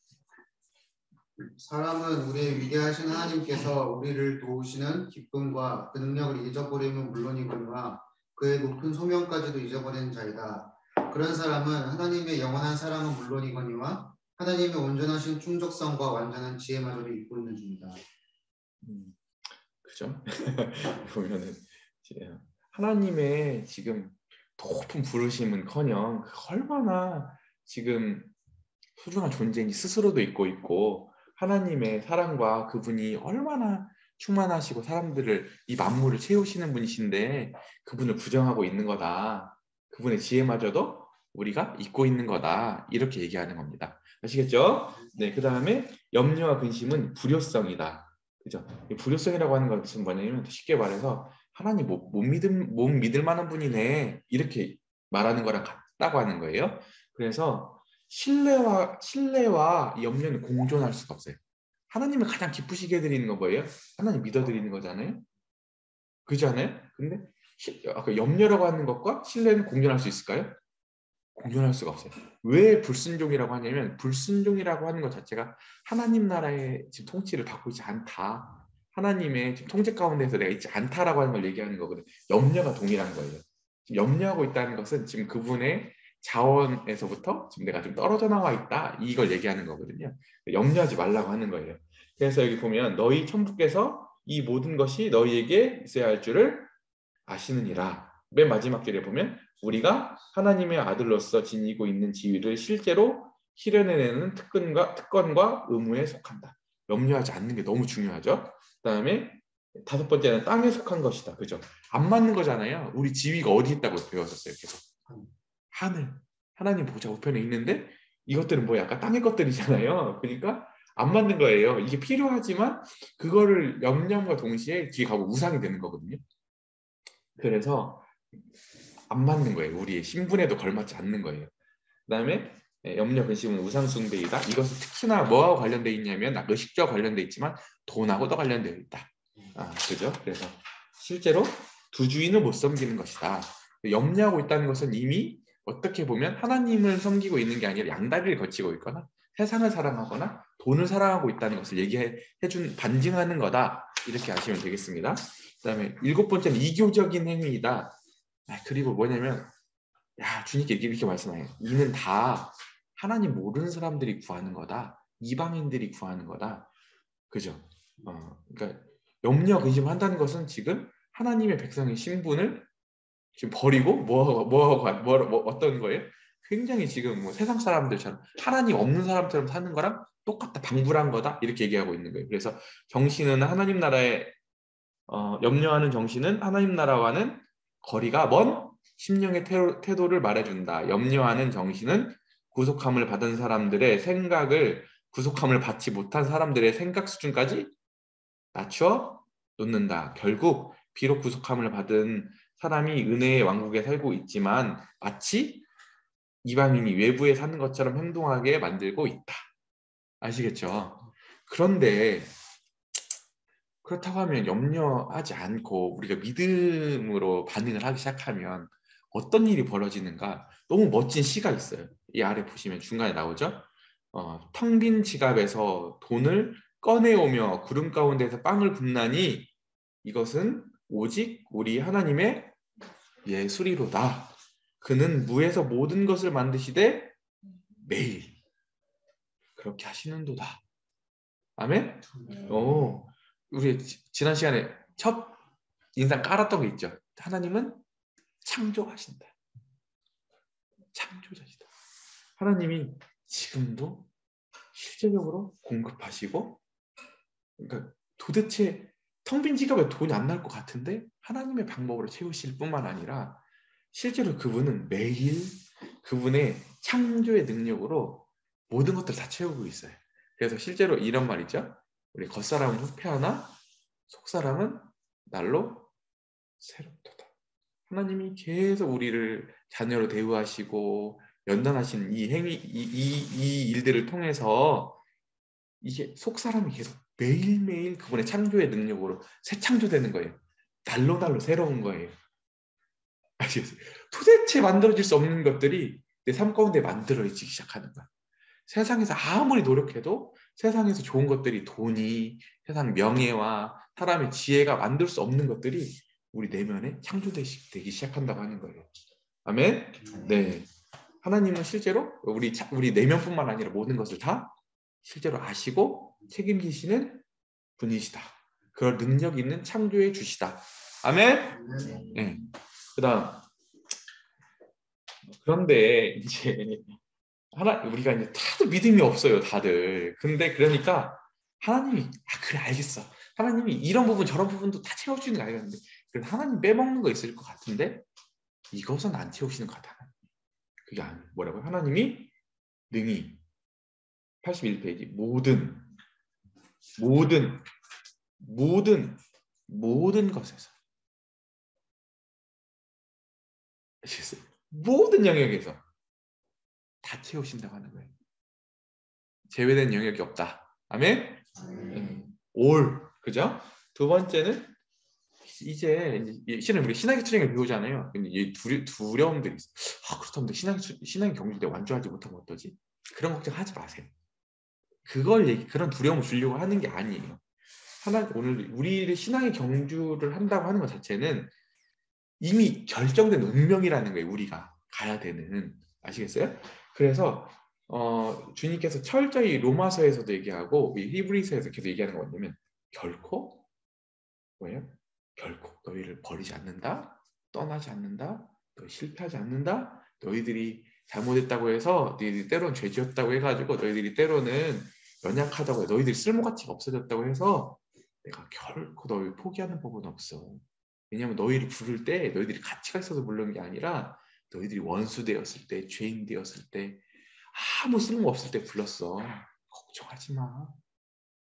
사람은 우리의 위대하신 하나님께서 우리를 도우시는 기쁨과 그 능력을 잊어버리면 물론이거니와 그의 높은 소명까지도 잊어버리는 자이다. 그런 사람은 하나님의 영원한 사랑은 물론이거니와 하나님의 온전하신 충족성과 완전한 지혜마저도 잊고 있는 중이다. 그죠? 보면은 하나님의 지금 높은 부르심은커녕 얼마나 지금 소중한 존재인지 스스로도 잊고 있고 하나님의 사랑과 그분이 얼마나 충만하시고 사람들을 이 만물을 채우시는 분이신데 그분을 부정하고 있는 거다. 그분의 지혜마저도 우리가 잊고 있는 거다. 이렇게 얘기하는 겁니다. 아시겠죠? 네, 그 다음에 염려와 근심은 불효성이다. 그죠? 불효성이라고 하는 것은 뭐냐면 쉽게 말해서 하나님 못 믿을 만한 분이네. 이렇게 말하는 거랑 같다고 하는 거예요. 그래서 신뢰와 염려는 공존할 수가 없어요. 하나님을 가장 기쁘시게 해드리는 건 뭐예요? 하나님 믿어드리는 거잖아요. 그렇지 않아요? 근데 염려라고 하는 것과 신뢰는 공존할 수 있을까요? 공존할 수가 없어요. 왜 불순종이라고 하냐면 불순종이라고 하는 것 자체가 하나님 나라의 지금 통치를 받고 있지 않다. 하나님의 지금 통제 가운데서 내가 있지 않다라고 하는 걸 얘기하는 거거든요. 염려가 동일한 거예요. 지금 염려하고 있다는 것은 지금 그분의 자원에서부터 지금 내가 좀 떨어져 나와 있다. 이걸 얘기하는 거거든요. 염려하지 말라고 하는 거예요. 그래서 여기 보면 너희 천부께서 이 모든 것이 너희에게 있어야 할 줄을 아시느니라. 맨 마지막 절에 보면 우리가 하나님의 아들로서 지니고 있는 지위를 실제로 실현해내는 특권과 의무에 속한다. 염려하지 않는 게 너무 중요하죠. 그다음에 다섯 번째는 땅에 속한 것이다. 그죠? 안 맞는 거잖아요. 우리 지위가 어디 있다고 배웠었어요. 계속. 하늘. 하나님 보좌 우편에 있는데 이것들은 뭐 약간 땅의 것들이잖아요. 그러니까 안 맞는 거예요. 이게 필요하지만 그거를 염려함과 동시에 뒤에 가고 우상이 되는 거거든요. 그래서 안 맞는 거예요. 우리의 신분에도 걸맞지 않는 거예요. 그 다음에 염려, 근심은 우상 숭배이다. 이것은 특히나 뭐하고 관련되어 있냐면 의식주와 관련되어 있지만 돈하고도 관련되어 있다. 그죠? 그래서 실제로 두 주인을 못 섬기는 것이다. 염려하고 있다는 것은 이미 어떻게 보면 하나님을 섬기고 있는 게 아니라 양다리를 거치고 있거나 세상을 사랑하거나 돈을 사랑하고 있다는 것을 얘기해준 반증하는 거다. 이렇게 아시면 되겠습니다. 그다음에 7번째는 이교적인 행위이다. 그리고 뭐냐면 주님께 이렇게 말씀해요. 이는 다 하나님 모르는 사람들이 구하는 거다. 이방인들이 구하는 거다. 그죠? 그러니까 염려 근심한다는 것은 지금 하나님의 백성의 신분을 지금 버리고 어떤 거예요? 굉장히 지금 뭐 세상 사람들처럼 하나님 없는 사람처럼 사는 거랑 똑같다, 방불한 거다 이렇게 얘기하고 있는 거예요. 그래서 정신은 하나님 나라에 염려하는 정신은 하나님 나라와는 거리가 먼 심령의 태도를 말해준다. 염려하는 정신은 구속함을 받은 사람들의 생각을 구속함을 받지 못한 사람들의 생각 수준까지 낮춰 놓는다. 결국 비록 구속함을 받은 사람이 은혜의 왕국에 살고 있지만 마치 이방인이 외부에 사는 것처럼 행동하게 만들고 있다. 아시겠죠? 그런데 그렇다고 하면 염려하지 않고 우리가 믿음으로 반응을 하기 시작하면 어떤 일이 벌어지는가? 너무 멋진 시가 있어요. 이 아래 보시면 중간에 나오죠? 텅 빈 지갑에서 돈을 꺼내오며 구름 가운데서 빵을 굽나니 이것은 오직 우리 하나님의 예술이로다. 그는 무에서 모든 것을 만드시되 매일 그렇게 하시는도다. 아멘? 우리 지난 시간에 첫 인상 깔았던 거 있죠? 하나님은 창조하신다. 창조자시다. 하나님이 지금도 실제적으로 공급하시고, 그러니까 도대체 텅 빈 지갑에 돈이 안 날 것 같은데 하나님의 방법으로 채우실 뿐만 아니라 실제로 그분은 매일 그분의 창조의 능력으로 모든 것들을 다 채우고 있어요. 그래서 실제로 이런 말 있죠. 우리 겉사람은 후패하나 속사람은 날로 새롭도다. 하나님이 계속 우리를 자녀로 대우하시고 연단하시는 이 행위, 이 일들을 통해서 이게 속사람이 계속 매일매일 그분의 창조의 능력으로 새 창조되는 거예요. 날로 새로운 거예요. 아시겠어요? 도대체 만들어질 수 없는 것들이 내 삶 가운데 만들어지기 시작하는 거야. 세상에서 아무리 노력해도 세상에서 좋은 것들이 돈이, 세상 명예와 사람의 지혜가 만들 수 없는 것들이 우리 내면에 창조되기 시작한다고 하는 거예요. 아멘? 네. 하나님은 실제로 우리 내면뿐만 아니라 모든 것을 다 실제로 아시고 책임지시는 분이시다. 그럴 능력 있는 창조해 주시다. 아멘? 네. 그다음 그런데 이제 우리가 이제 다들 믿음이 없어요, 다들. 근데 그러니까 하나님이 그래 알겠어. 하나님이 이런 부분 저런 부분도 다 채워주는 거 알겠는데 그래서 하나님 빼먹는 거 있을 것 같은데 이것은 안 채우시는 것 같아. 그게 뭐라고요? 하나님이 능히 81페이지 모든 것에서 모든 영역에서 다 채우신다고 하는 거예요. 제외된 영역이 없다. 아멘? 그죠? 두 번째는 이제 실은 우리 신학의 투쟁을 배우잖아요. 근데 이 두려움들이 있어. 그렇다면 신학의 경주대 완주하지 못하면 어떠지? 그런 걱정하지 마세요. 그런 두려움을 주려고 하는 게 아니에요. 오늘 우리를 신앙의 경주를 한다고 하는 것 자체는 이미 결정된 운명이라는 거예요. 우리가 가야 되는. 아시겠어요? 그래서 주님께서 철저히 로마서에서도 얘기하고 히브리서에서 계속 얘기하는 건 뭐냐면 결코 너희를 버리지 않는다. 떠나지 않는다. 너희 실패하지 않는다. 너희들이 잘못했다고 해서 너희들이 때로는 죄지었다고 해가지고 너희들이 때로는 연약하다고 해서 너희들이 쓸모가치가 없어졌다고 해서 내가 결코 너희를 포기하는 법은 없어. 왜냐하면 너희를 부를 때 너희들이 가치가 있어서 부르는 게 아니라 너희들이 원수 되었을 때, 죄인 되었을 때, 아무 쓸모 없을 때 불렀어. 걱정하지 마.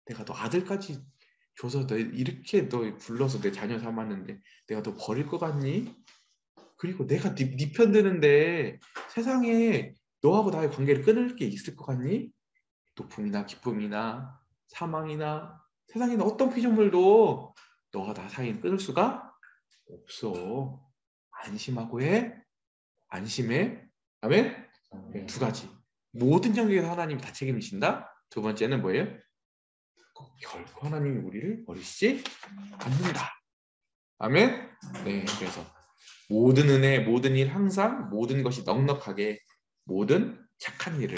내가 너 아들까지 줘서 이렇게 너 불러서 내 자녀 삼았는데 내가 너 버릴 것 같니? 그리고 내가 네 편 드는데 세상에 너하고 나의 관계를 끊을 게 있을 것 같니? 높음이나 기쁨이나 사망이나 세상에 있는 어떤 피조물도 너와 나 사이는 끊을 수가 없어. 안심하고 해. 안심해. 아멘? 네, 두 가지. 모든 영역에서 하나님이 다 책임지신다. 두 번째는 뭐예요? 결코 하나님이 우리를 버리시지 않는다. 아멘? 네, 그래서 모든 은혜, 모든 일 항상 모든 것이 넉넉하게 모든 착한 일을.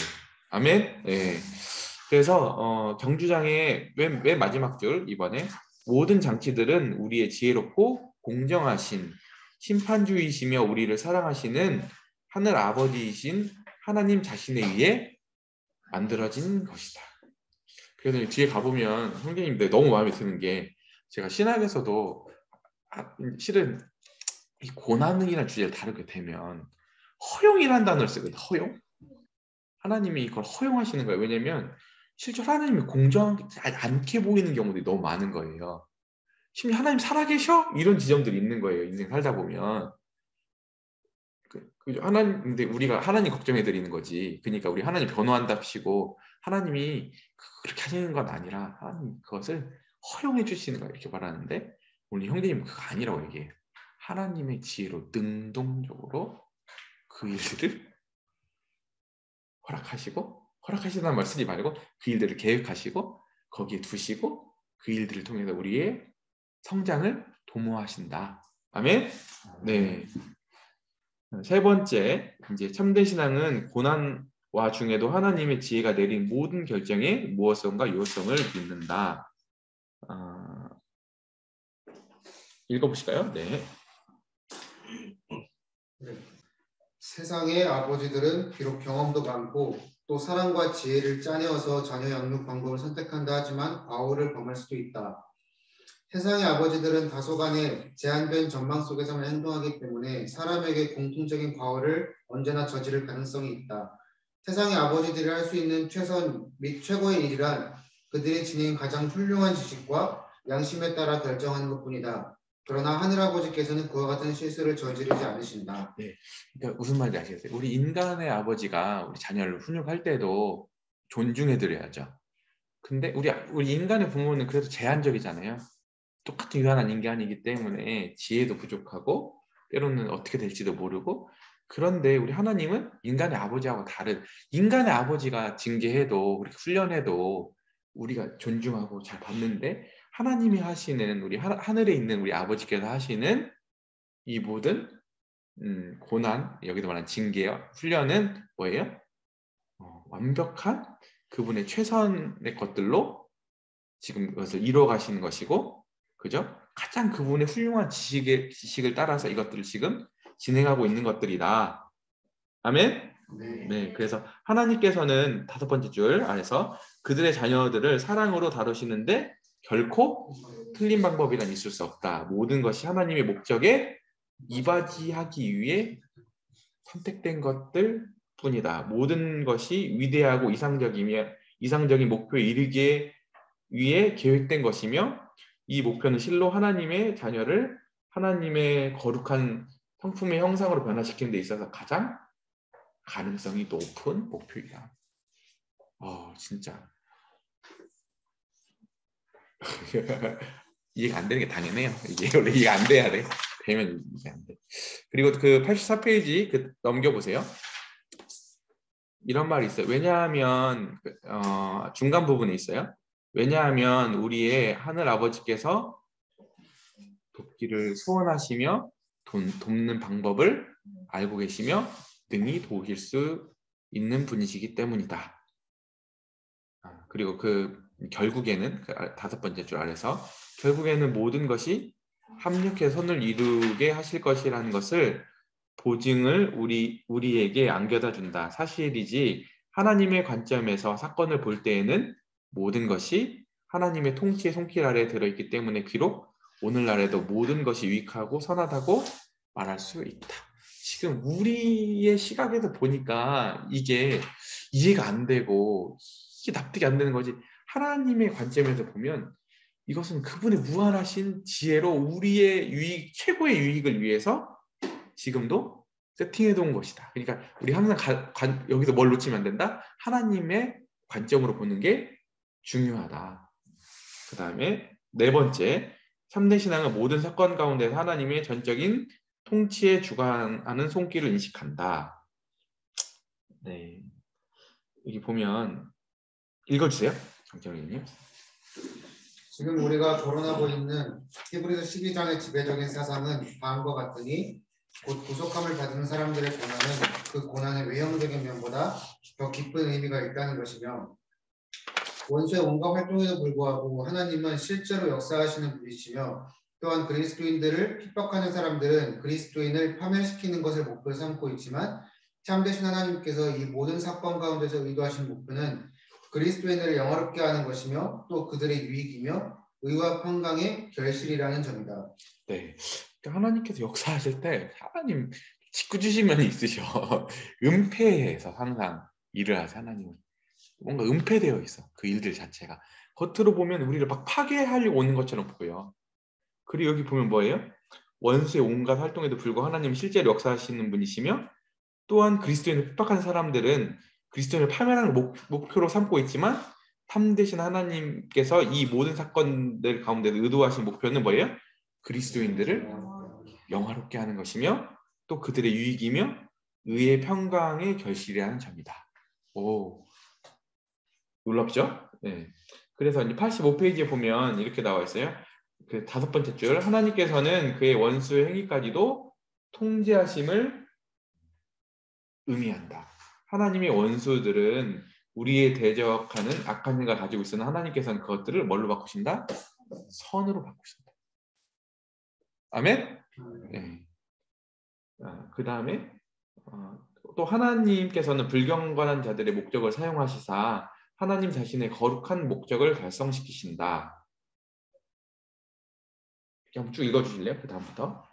아멘? 네. 그래서 경주장의 맨 마지막 줄 이번에 모든 장치들은 우리의 지혜롭고 공정하신 심판주이시며 우리를 사랑하시는 하늘 아버지이신 하나님 자신에 의해 만들어진 것이다. 그래서 뒤에 가보면 형제님들 너무 마음에 드는 게 제가 신학에서도 실은 이 고난이라는 주제를 다루게 되면 허용이라는 단어를 쓰거든요. 허용. 하나님이 이걸 허용하시는 거예요. 왜냐하면 실제로 하나님이 공정하지 않게 보이는 경우들이 너무 많은 거예요. 심지어 하나님 살아계셔? 이런 지점들이 있는 거예요. 인생 살다 보면. 하나님, 근데 우리가 하나님 걱정해 드리는 거지. 그러니까 우리 하나님 변호한답시고 하나님이 그렇게 하시는 건 아니라 하나님 그것을 허용해 주시는 거예요. 이렇게 말하는데 우리 형제님 그거 아니라고 얘기해요. 하나님의 지혜로 능동적으로 그 일들을 허락하시다는 말 쓰지 말고 그 일들을 계획하시고 거기에 두시고 그 일들을 통해서 우리의 성장을 도모하신다. 아멘? 네. 세 번째, 이제 참된 신앙은 고난와 중에도 하나님의 지혜가 내린 모든 결정의 무엇성과 요성을 믿는다. 읽어보실까요? 네. 세상의 아버지들은 비록 경험도 많고 또 사랑과 지혜를 짜내어서 자녀 양육 방법을 선택한다 하지만 과오를 범할 수도 있다. 세상의 아버지들은 다소간의 제한된 전망 속에서만 행동하기 때문에 사람에게 공통적인 과오를 언제나 저지를 가능성이 있다. 세상의 아버지들이 할 수 있는 최선 및 최고의 일이란 그들이 지닌 가장 훌륭한 지식과 양심에 따라 결정하는 것뿐이다. 그러나 하늘아버지께서는 그와 같은 실수를 저지르지 않으신다. 네, 그러니까 무슨 말인지 아시겠어요? 우리 인간의 아버지가 우리 자녀를 훈육할 때도 존중해드려야죠. 근데 우리 인간의 부모는 그래도 제한적이잖아요. 똑같은 유한한 인간이기 때문에 지혜도 부족하고 때로는 어떻게 될지도 모르고 그런데 우리 하나님은 인간의 아버지하고 다른 인간의 아버지가 징계해도 우리 훈련해도 우리가 존중하고 잘 받는데 하나님이 하시는 우리 하늘에 있는 우리 아버지께서 하시는 이 모든 고난 여기도 말하는 징계와 훈련은 뭐예요? 완벽한 그분의 최선의 것들로 지금 그것을 이루어 가시는 것이고 그죠? 가장 그분의 훌륭한 지식을 따라서 이것들을 지금 진행하고 있는 것들이다. 아멘? 네. 그래서 하나님께서는 다섯 번째 줄 안에서 그들의 자녀들을 사랑으로 다루시는데 결코 틀린 방법이란 있을 수 없다. 모든 것이 하나님의 목적에 이바지하기 위해 선택된 것들 뿐이다. 모든 것이 위대하고 이상적인 목표에 이르기 위해 계획된 것이며 이 목표는 실로 하나님의 자녀를 하나님의 거룩한 성품의 형상으로 변화시키는 데 있어서 가장 가능성이 높은 목표이다. 진짜 이해가 안 되는 게 당연해요. 이게 원래 이해가 안 돼야 돼. 되면 이해 안 돼. 그리고 그 84페이지 넘겨보세요. 이런 말이 있어요. 왜냐하면 중간 부분에 있어요. 왜냐하면 우리의 하늘 아버지께서 돕기를 소원하시며 돕는 방법을 알고 계시며 능히 도우실 수 있는 분이시기 때문이다. 그리고 결국에는 다섯 번째 줄 아래서 결국에는 모든 것이 합력해 선을 이루게 하실 것이라는 것을 보증을 우리에게 안겨다 준다. 사실이지 하나님의 관점에서 사건을 볼 때에는 모든 것이 하나님의 통치의 손길 아래에 들어있기 때문에 비록 오늘날에도 모든 것이 유익하고 선하다고 말할 수 있다. 지금 우리의 시각에서 보니까 이게 이해가 안 되고 이게 납득이 안 되는 거지. 하나님의 관점에서 보면 이것은 그분의 무한하신 지혜로 우리의 최고의 유익을 위해서 지금도 세팅해 놓은 것이다. 그러니까 우리 항상 여기서 뭘 놓치면 안 된다? 하나님의 관점으로 보는 게 중요하다. 그 다음에 네 번째, 참된 신앙은 모든 사건 가운데서 하나님의 전적인 통치에 주관하는 손길을 인식한다. 네, 여기 보면 읽어주세요, 정정희님. 지금 우리가 거론하고 있는 히브리서 12장의 지배적인 사상은 다음과 같으니 곧 구속함을 받은 사람들의 고난은 그 고난의 외형적인 면보다 더 깊은 의미가 있다는 것이며 원수의 온갖 활동에도 불구하고 하나님은 실제로 역사하시는 분이시며 또한 그리스도인들을 핍박하는 사람들은 그리스도인을 파멸시키는 것을 목표로 삼고 있지만 참되신 하나님께서 이 모든 사건 가운데서 의도하신 목표는 그리스도인들을 영화롭게 하는 것이며 또 그들의 유익이며 의와 평강의 결실이라는 점이다. 네, 하나님께서 역사하실 때 하나님 짓궂으신 면이 있으셔. 은폐해서 항상 일을 하세요. 하나님은 뭔가 은폐되어 있어. 그 일들 자체가 겉으로 보면 우리를 막 파괴하려고 오는 것처럼 보여. 그리고 여기 보면 뭐예요? 원수의 온갖 활동에도 불구하고 하나님은 실제로 역사하시는 분이시며 또한 그리스도인을 핍박하는 사람들은 그리스도인을 파멸하는 목표로 삼고 있지만 참되신 하나님께서 이 모든 사건들 가운데 의도하신 목표는 뭐예요? 그리스도인들을 영화롭게 하는 것이며 또 그들의 유익이며 의의 평강의 결실이라는 점이다. 오, 놀랍죠? 네. 그래서 이제 85페이지에 보면 이렇게 나와 있어요. 그 5번째 줄, 하나님께서는 그의 원수의 행위까지도 통제하심을 의미한다. 하나님의 원수들은 우리의 대적하는 악한 생각을 가지고 있으나 하나님께서는 그것들을 뭘로 바꾸신다? 선으로 바꾸신다. 아멘? 네. 그 다음에 또 하나님께서는 불경건한 자들의 목적을 사용하시사 하나님 자신의 거룩한 목적을 달성시키신다. 한번 쭉 읽어주실래요? 그 다음부터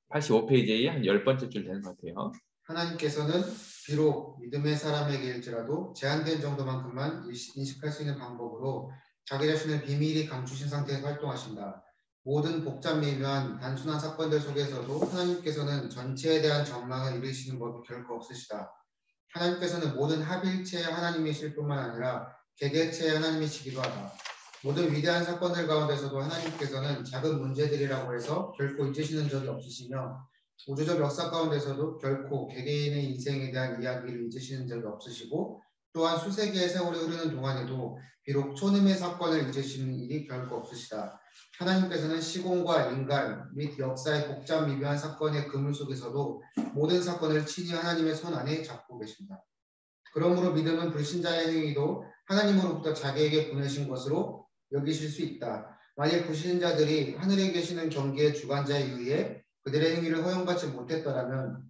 85페이지에 한 10번째 줄 되는 것 같아요. 하나님께서는 비록 믿음의 사람에게일지라도 제한된 정도만큼만 인식할 수 있는 방법으로 자기 자신을 비밀히 감추신 상태에서 활동하신다. 모든 복잡 미묘한 단순한 사건들 속에서도 하나님께서는 전체에 대한 전망을 이루시는 법이 결코 없으시다. 하나님께서는 모든 합일체의 하나님이실 뿐만 아니라 개개체의 하나님이시기도 하다. 모든 위대한 사건들 가운데서도 하나님께서는 작은 문제들이라고 해서 결코 잊으시는 적이 없으시며 우주적 역사 가운데서도 결코 개개인의 인생에 대한 이야기를 잊으시는 적이 없으시고 또한 수세기의 세월이 흐르는 동안에도 비록 초림의 사건을 잊으시는 일이 결코 없으시다. 하나님께서는 시공과 인간 및 역사의 복잡 미묘한 사건의 그물 속에서도 모든 사건을 친히 하나님의 손 안에 잡고 계십니다. 그러므로 믿음은 불신자의 행위도 하나님으로부터 자기에게 보내신 것으로 여기실 수 있다. 만일 불신자들이 하늘에 계시는 경계의 주관자에 의해 그들의 행위를 허용받지 못했더라면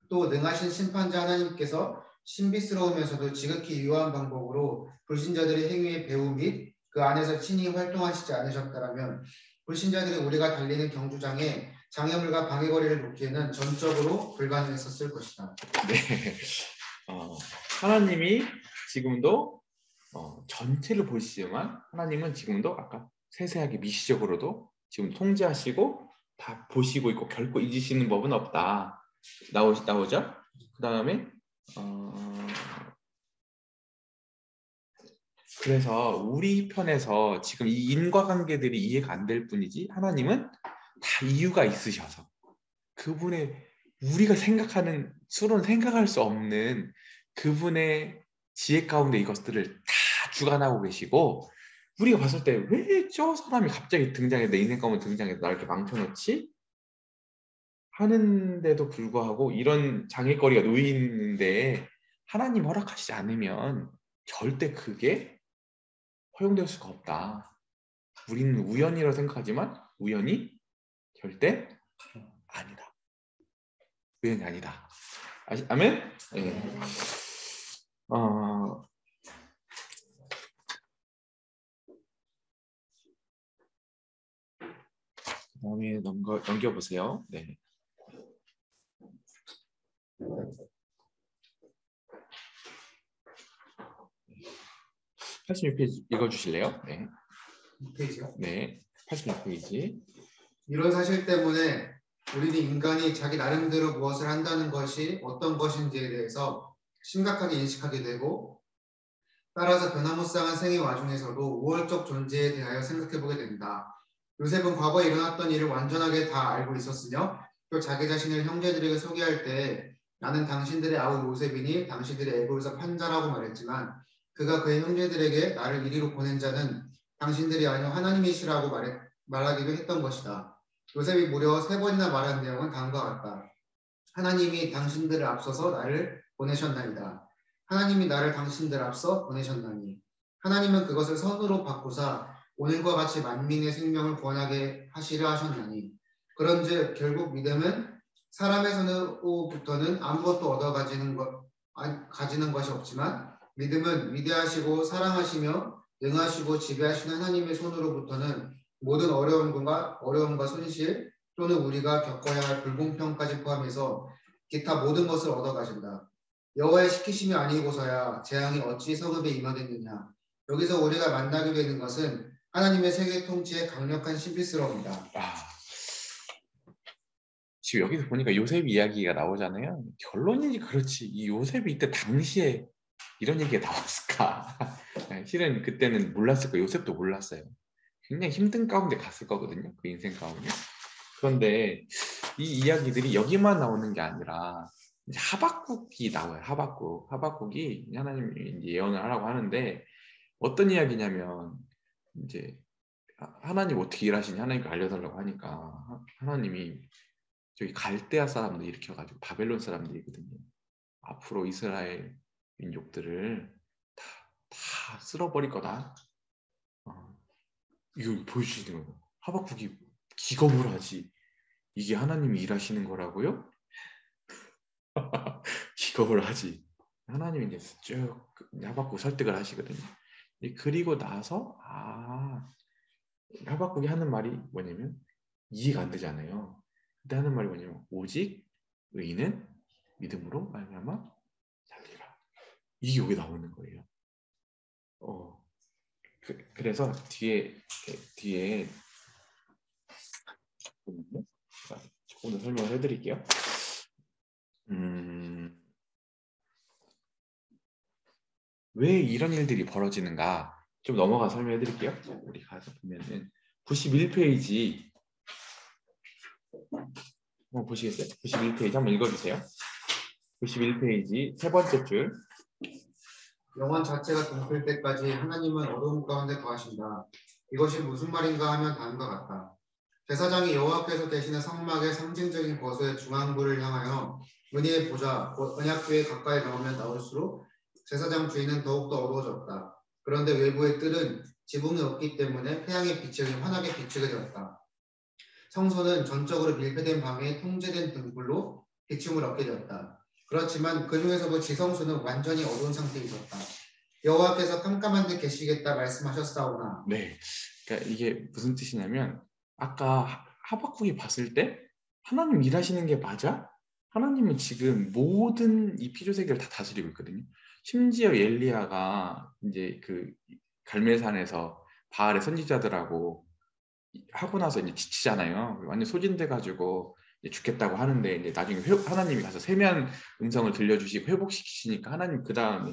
또 능하신 심판자 하나님께서 신비스러우면서도 지극히 유효한 방법으로 불신자들의 행위의 배후 및 그 안에서 친히 활동하시지 않으셨더라면 불신자들이 우리가 달리는 경주장에 장애물과 방해거리를 놓기에는 전적으로 불가능했었을 것이다. 네, 하나님이 지금도 전체를 보시지만 하나님은 지금도 아까 세세하게 미시적으로도 지금 통제하시고 다 보시고 있고 결코 잊으시는 법은 없다. 나오죠? 그 다음에 그래서 우리 편에서 지금 이 인과관계들이 이해가 안 될 뿐이지 하나님은 다 이유가 있으셔서 그분의 우리가 생각하는 수로는 생각할 수 없는 그분의 지혜 가운데 이것들을 다 주관하고 계시고 우리가 봤을 때 왜 저 사람이 갑자기 등장해 내 인생 가운데 등장해서 나 이렇게 망쳐놓지? 하는데도 불구하고 이런 장애거리가 놓이는데 하나님 허락하시지 않으면 절대 그게 허용될 수가 없다. 우리는 우연이라고 생각하지만 우연이 절대 아니다. 우연이 아니다. 아멘? 네. 다음에 넘겨보세요. 네. 86페이지 읽어주실래요? 네. 2페이지요? 네. 86페이지. 이런 사실 때문에 우리는 인간이 자기 나름대로 무엇을 한다는 것이 어떤 것인지에 대해서 심각하게 인식하게 되고 따라서 변화무쌍한 생의 와중에서도 우월적 존재에 대하여 생각해보게 된다. 요셉은 과거에 일어났던 일을 완전하게 다 알고 있었으며 또 자기 자신을 형제들에게 소개할 때 나는 당신들의 아우 요셉이니 당신들의 애굽에서 판자라고 말했지만 그가 그의 형제들에게 나를 이리로 보낸 자는 당신들이 아니요 하나님이시라고 말하기도 했던 것이다. 요셉이 무려 3번이나 말한 내용은 다음과 같다. 하나님이 당신들을 앞서서 나를 보내셨나이다. 하나님이 나를 당신들 앞서 보내셨나니. 하나님은 그것을 선으로 바꾸사 오늘과 같이 만민의 생명을 구원하게 하시려 하셨나니. 그런즉 결국 믿음은 사람의 손으로부터는 아무것도 가지는 것이 없지만 믿음은 위대하시고 사랑하시며 능하시고 지배하시는 하나님의 손으로부터는 모든 어려움과 손실 또는 우리가 겪어야 할 불공평까지 포함해서 기타 모든 것을 얻어가신다. 여호와의 시키심이 아니고서야 재앙이 어찌 성읍에 임하겠느냐. 여기서 우리가 만나게 되는 것은 하나님의 세계 통치의 강력한 신비스러움이다. 지금 여기서 보니까 요셉 이야기가 나오잖아요. 결론이 그렇지. 이 요셉이 이때 당시에 이런 얘기가 나왔을까? 실은 그때는 몰랐을 거예요. 요셉도 몰랐어요. 굉장히 힘든 가운데 갔을 거거든요. 그 인생 가운데. 그런데 이 이야기들이 여기만 나오는 게 아니라 이제 하박국이 나와요. 하박국이 하나님이 예언을 하라고 하는데 어떤 이야기냐면 이제 하나님 어떻게 일하시냐 하나님께 알려달라고 하니까 하나님이 저기 갈대아 사람들 일으켜가지고 바벨론 사람들이거든요. 앞으로 이스라엘 민족들을 다 쓸어버릴 거다. 이거 보여주시는 거예요. 하박국이 기겁을 하지. 이게 하나님이 일하시는 거라고요? 기겁을 하지. 하나님이 이제 쭉 하박국 설득을 하시거든요. 그리고 나서 하박국이 하는 말이 뭐냐면 이해가 안 되잖아요. 그때 하는 말이 뭐냐면 오직 의인은 믿음으로 말미암아 살리라. 이게 여기 나오는 거예요. 그래서 뒤에 조금 더 설명을 해드릴게요. 왜 이런 일들이 벌어지는가 좀 넘어가 설명해 드릴게요. 우리 가서 보면은 91페이지 한번 보시겠어요? 91페이지 한번 읽어주세요. 91페이지 세 번째 줄. 영원 자체가 동필 때까지 하나님은 어두움 가운데 거하신다. 이것이 무슨 말인가 하면 다음과 같다. 제사장이 여호와께서 계시는 성막의 상징적인 거소의 중앙부를 향하여 은혜의 보좌, 곧 언약궤에 가까이 나오면 나올수록 제사장 주인은 더욱더 어두워졌다. 그런데 외부의 뜰은 지붕이 없기 때문에 태양의 빛이 환하게 비추게 되었다. 성소는 전적으로 밀폐된 방에 통제된 등불로 비춤을 얻게 되었다. 그렇지만 그 중에서도 지성소는 완전히 어두운 상태에 있었다. 여호와께서 깜깜한 데 계시겠다 말씀하셨사오나. 네, 그러니까 이게 무슨 뜻이냐면 아까 하박국이 봤을 때 하나님 일하시는 게 맞아? 하나님은 지금 모든 이 피조세계를 다 다스리고 있거든요. 심지어 엘리야가 이제 그 갈멜산에서 바알의 선지자들하고 하고 나서 이제 지치잖아요. 완전 소진돼 가지고 죽겠다고 하는데 이제 나중에 하나님이 가서 세미한 음성을 들려주시고 회복시키시니까 하나님 그 다음에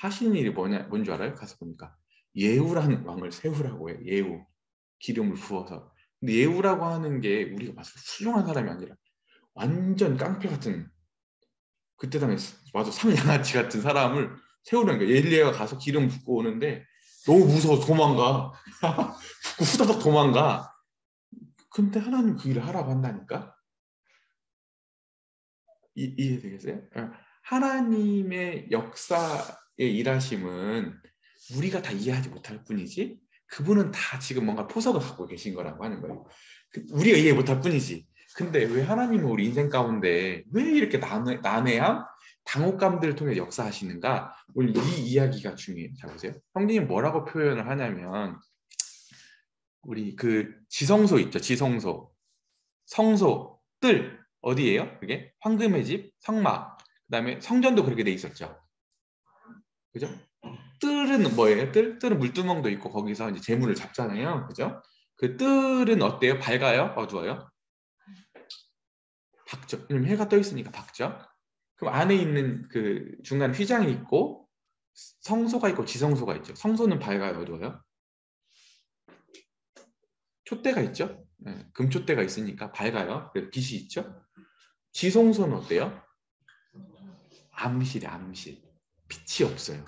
하시는 일이 뭔 줄 알아요? 가서 보니까 예후라는 왕을 세우라고 해요. 예후. 기름을 부어서. 근데 예후라고 하는 게 우리가 봤을 때 훌륭한 사람이 아니라 완전 깡패 같은 그때 당시 맞아 상냥아치 같은 사람을 세우는 거예요. 엘리야가 가서 기름 붓고 오는데 너무 무서워서 도망가. 후다닥 도망가. 근데 하나님 그 일을 하라고 한다니까? 이해되겠어요? 하나님의 역사의 일하심은 우리가 다 이해하지 못할 뿐이지 그분은 다 지금 뭔가 포석을 갖고 계신 거라고 하는 거예요. 우리가 이해 못할 뿐이지. 근데 왜 하나님은 우리 인생 가운데 왜 이렇게 난해함, 당혹감들을 통해 역사하시는가? 오늘 이 이야기가 중요해요. 자 보세요. 성경이 뭐라고 표현을 하냐면 우리 그 지성소 있죠. 지성소, 성소, 뜰 어디예요? 그게 황금의 집, 성막. 그다음에 성전도 그렇게 돼 있었죠. 그죠? 뜰은 뭐예요? 뜰은 물두멍도 있고 거기서 이제 재물을 잡잖아요. 그죠? 그 뜰은 어때요? 밝아요? 어두워요? 밝죠. 왜냐면 해가 떠 있으니까 밝죠. 그럼 안에 있는 그 중간 휘장이 있고 성소가 있고 지성소가 있죠. 성소는 밝아요? 어두워요? 촛대가 있죠. 금촛대가 있으니까 밝아요. 그래서 빛이 있죠. 지성소는 어때요? 암실이 암실. 빛이 없어요.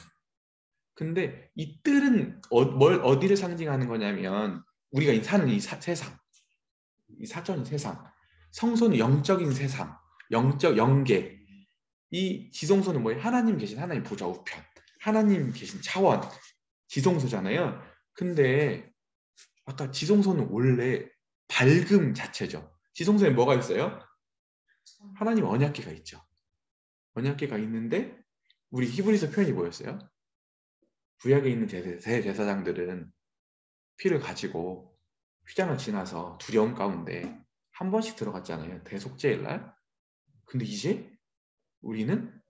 근데 이 뜰은 어디를 상징하는 거냐면 우리가 사는 이 세상, 이 사적인 세상, 성소는 영적인 세상, 영적 영계. 이 지성소는 뭐예요? 하나님 계신 하나님 보좌 우편, 하나님 계신 차원, 지성소잖아요. 근데 아까 지성소는 원래 밝음 자체죠. 지성소에 뭐가 있어요? 하나님 언약궤가 있죠. 언약궤가 있는데 우리 히브리서 표현이 뭐였어요? 구약에 있는 대제사장들은 피를 가지고 휘장을 지나서 두려움 가운데 한 번씩 들어갔잖아요. 대속죄일 날. 근데 이제 우리는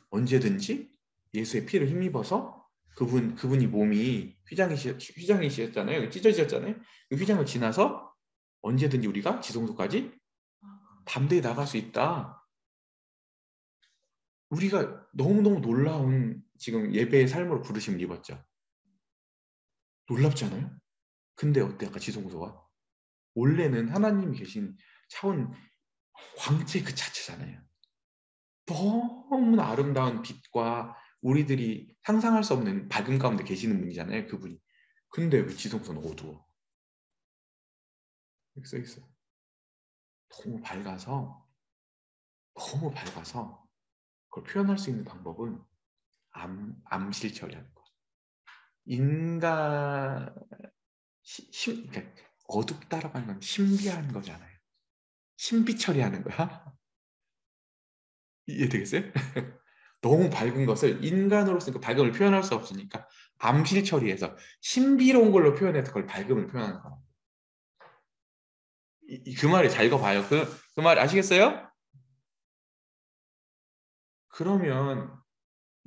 언제든지 예수의 피를 힘입어서 그분이 몸이 휘장이셨잖아요. 찢어지셨잖아요. 그 휘장을 지나서 언제든지 우리가 지성소까지 담대히 나갈 수 있다. 우리가 너무너무 놀라운 지금 예배의 삶으로 부르심을 입었죠. 놀랍지 않아요? 근데 어때? 아까 지성소가? 원래는 하나님이 계신 차원 광채 그 자체잖아요. 너무나 아름다운 빛과 우리들이 상상할 수 없는 밝음 가운데 계시는 분이잖아요. 그분이. 근데 왜 지성소는 어두워? 이렇게 써 있어요. 너무 밝아서 그걸 표현할 수 있는 방법은 암실 처리하는 거. 인간 그러니까 어둡다라고 하는 건 신비한 거잖아요. 신비 처리하는 거야. 이해되겠어요? 너무 밝은 것을 인간으로서 그 밝음을 표현할 수 없으니까 암실 처리해서 신비로운 걸로 표현해서 그걸 밝음을 표현하는 거야. 그 말이 잘 읽어봐요. 그 말 아시겠어요? 그러면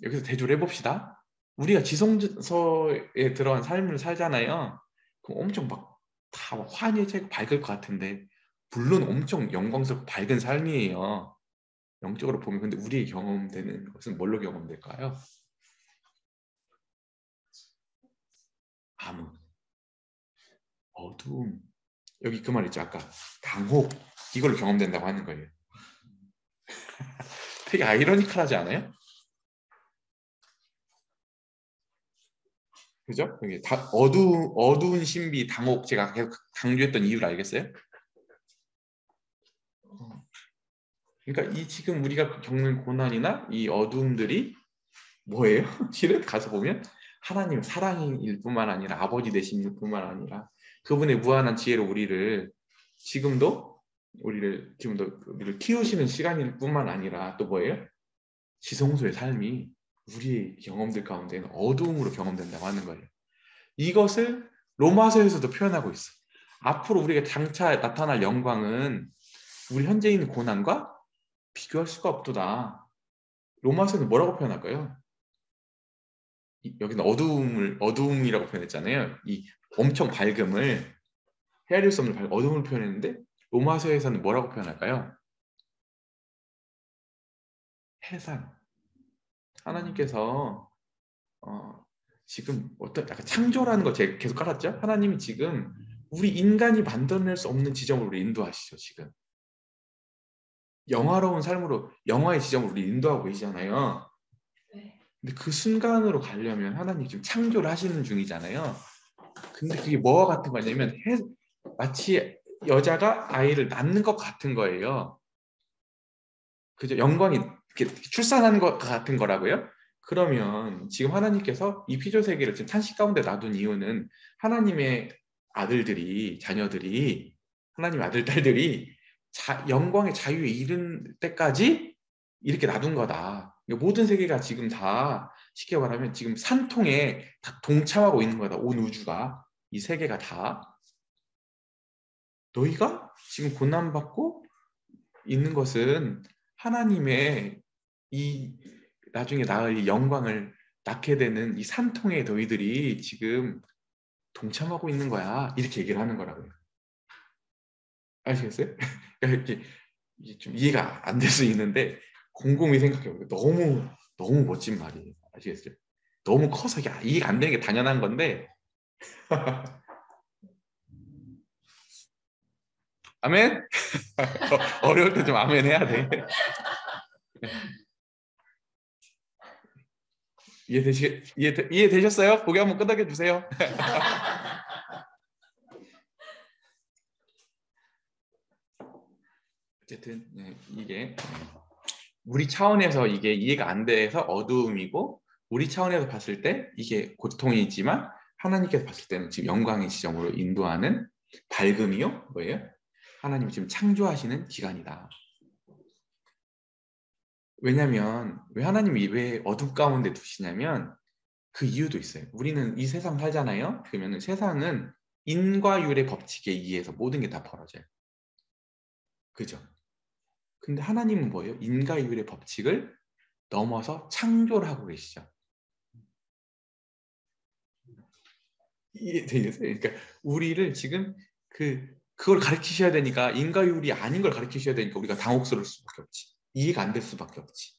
여기서 대조를 해봅시다. 우리가 지성소에 들어간 삶을 살잖아요. 그럼 엄청 막 다 환희차고 밝을 것 같은데 물론 엄청 영광스럽고 밝은 삶이에요. 영적으로 보면. 근데 우리의 경험되는 것은 뭘로 경험될까요? 암흑, 어두움. 여기 그 말 있죠. 아까 당혹. 이걸로 경험된다고 하는 거예요. 되게 아이러니컬하지 않아요? 그죠? 여기 어두운 신비, 당혹. 제가 계속 강조했던 이유를 알겠어요? 그러니까 이 지금 우리가 겪는 고난이나 이 어두움들이 뭐예요? 실은 가서 보면 하나님 사랑일 뿐만 아니라 아버지 되신 뿐만 아니라 그분의 무한한 지혜로 우리를 키우시는 시간일 뿐만 아니라 또 뭐예요? 지성소의 삶이 우리의 경험들 가운데는 어두움으로 경험된다고 하는 거예요. 이것을 로마서에서도 표현하고 있어. 앞으로 우리가 장차 나타날 영광은 우리 현재 있는 고난과 비교할 수가 없도다. 로마서는 뭐라고 표현할까요? 여기는 어두움이라고 표현했잖아요. 이 엄청 밝음을 헤아릴 수 없는 어둠을 표현했는데 로마서에서는 뭐라고 표현할까요? 해산. 하나님께서 지금 어떤 약간 창조라는 거 제가 계속 깔았죠? 하나님이 지금 우리 인간이 만들어낼 수 없는 지점으로 우리 인도하시죠. 지금 영화로운 삶으로 영화의 지점으로 우리 인도하고 계시잖아요. 근데 그 순간으로 가려면 하나님이 지금 창조를 하시는 중이잖아요. 근데 그게 뭐와 같은 거냐면 마치 여자가 아이를 낳는 것 같은 거예요. 그죠? 영광이 이렇게 출산하는 것 같은 거라고요? 그러면 지금 하나님께서 이 피조 세계를 지금 탄식 가운데 놔둔 이유는 하나님의 자녀들이 하나님의 아들, 딸들이 영광의 자유에 이른 때까지 이렇게 놔둔 거다. 모든 세계가 지금 다 쉽게 말하면 지금 산통에 다 동참하고 있는 거다. 온 우주가. 이 세계가 다. 너희가 지금 고난받고 있는 것은 하나님의 이 나중에 나을 영광을 낳게 되는 이 산통에 너희들이 지금 동참하고 있는 거야. 이렇게 얘기를 하는 거라고요. 아시겠어요? 이렇게 좀 이해가 안 될 수 있는데 곰곰이 생각해보면 너무 멋진 말이에요. 아시겠어요? 너무 커서 이해가 안 되는 게 당연한 건데 아멘. 어려울 때 좀 아멘 해야 돼. 이해되셨어요? 고개 한번 끄덕여 주세요. 어쨌든 이게 우리 차원에서 이게 이해가 안 돼서 어두움이고, 우리 차원에서 봤을 때 이게 고통이지만 하나님께서 봤을 때는 지금 영광의 지점으로 인도하는 밝음이요. 뭐예요? 하나님이 지금 창조하시는 기간이다. 왜냐하면 왜 하나님이 왜 어둠 가운데 두시냐면 그 이유도 있어요. 우리는 이 세상 살잖아요. 그러면 세상은 인과율의 법칙에 의해서 모든 게 다 벌어져요. 그죠? 근데 하나님은 뭐예요? 인과율의 법칙을 넘어서 창조를 하고 계시죠. 이해되겠어요? 그러니까 우리를 지금 그걸 가르치셔야 되니까, 인과율이 아닌 걸 가르치셔야 되니까 우리가 당혹스러울 수밖에 없지. 이해가 안 될 수밖에 없지.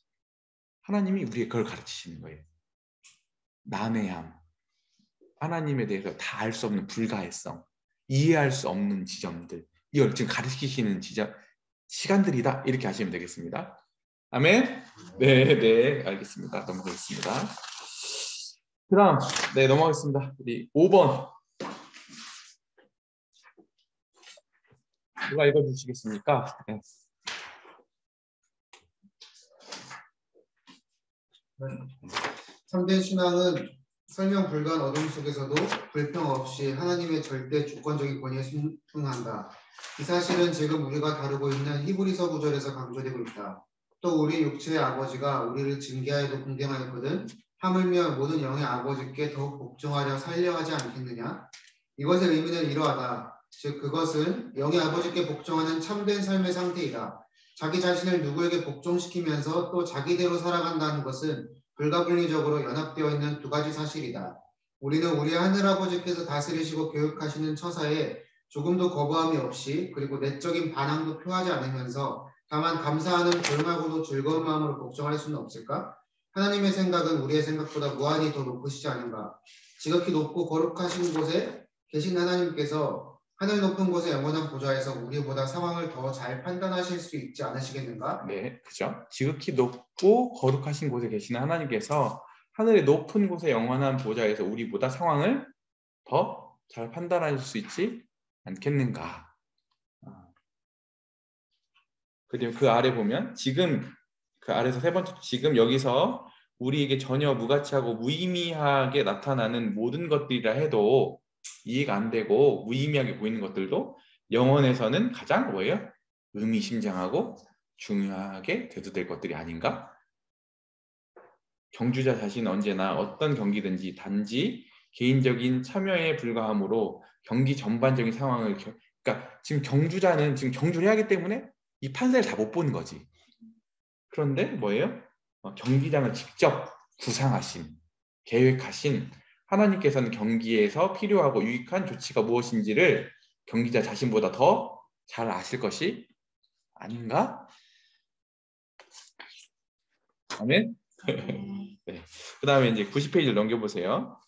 하나님이 우리에게 그걸 가르치시는 거예요. 난해함, 하나님에 대해서 다 알 수 없는 불가해성, 이해할 수 없는 지점들, 이걸 지금 가르치시는 시간들이다. 이렇게 하시면 되겠습니다. 아멘? 네, 알겠습니다. 넘어가겠습니다. 그 다음, 넘어가겠습니다. 우리 5번. 누가 읽어주시겠습니까? 네. 참된 신앙은 설명 불가한 어둠 속에서도 불평 없이 하나님의 절대 주권적인 권위에 순응한다. 이 사실은 지금 우리가 다루고 있는 히브리서 9절에서 강조되고 있다. 또 우리 육체의 아버지가 우리를 징계하여도 공경하였거든 하물며 모든 영의 아버지께 더욱 복종하려 살려 하지 않겠느냐. 이것의 의미는 이러하다. 즉 그것은 영의 아버지께 복종하는 참된 삶의 상태이다. 자기 자신을 누구에게 복종시키면서 또 자기대로 살아간다는 것은 불가분리적으로 연합되어 있는 두 가지 사실이다. 우리는 우리 하늘아버지께서 다스리시고 교육하시는 처사에 조금도 거부함이 없이, 그리고 내적인 반항도 표하지 않으면서 다만 감사하는 조용하고도 즐거운 마음으로 복종할 수는 없을까? 하나님의 생각은 우리의 생각보다 무한히 더 높으시지 않은가? 지극히 높고 거룩하신 곳에 계신 하나님께서 하늘 높은 곳의 영원한 보좌에서 우리보다 상황을 더 잘 판단하실 수 있지 않으시겠는가? 네, 그죠? 지극히 높고 거룩하신 곳에 계시는 하나님께서 하늘의 높은 곳의 영원한 보좌에서 우리보다 상황을 더 잘 판단하실 수 있지 않겠는가? 그리고 그 아래 보면 지금, 그 아래서 세 번째, 지금 여기서 우리에게 전혀 무가치하고 무의미하게 나타나는 모든 것들이라 해도, 이해가 안 되고 무의미하게 보이는 것들도 영혼에서는 가장 뭐예요? 의미심장하고 중요하게 대두될 것들이 아닌가? 경주자 자신은 언제나 어떤 경기든지 단지 개인적인 참여에 불과하므로 경기 전반적인 상황을 그러니까 지금 경주자는 지금 경주를 해야 하기 때문에 이 판세를 다 못 보는 거지. 그런데 뭐예요? 경기장을 직접 구상하신, 계획하신 하나님께서는 경기에서 필요하고 유익한 조치가 무엇인지를 경기자 자신보다 더 잘 아실 것이 아닌가? 아멘? 네. 그 다음에 이제 90페이지를 넘겨보세요.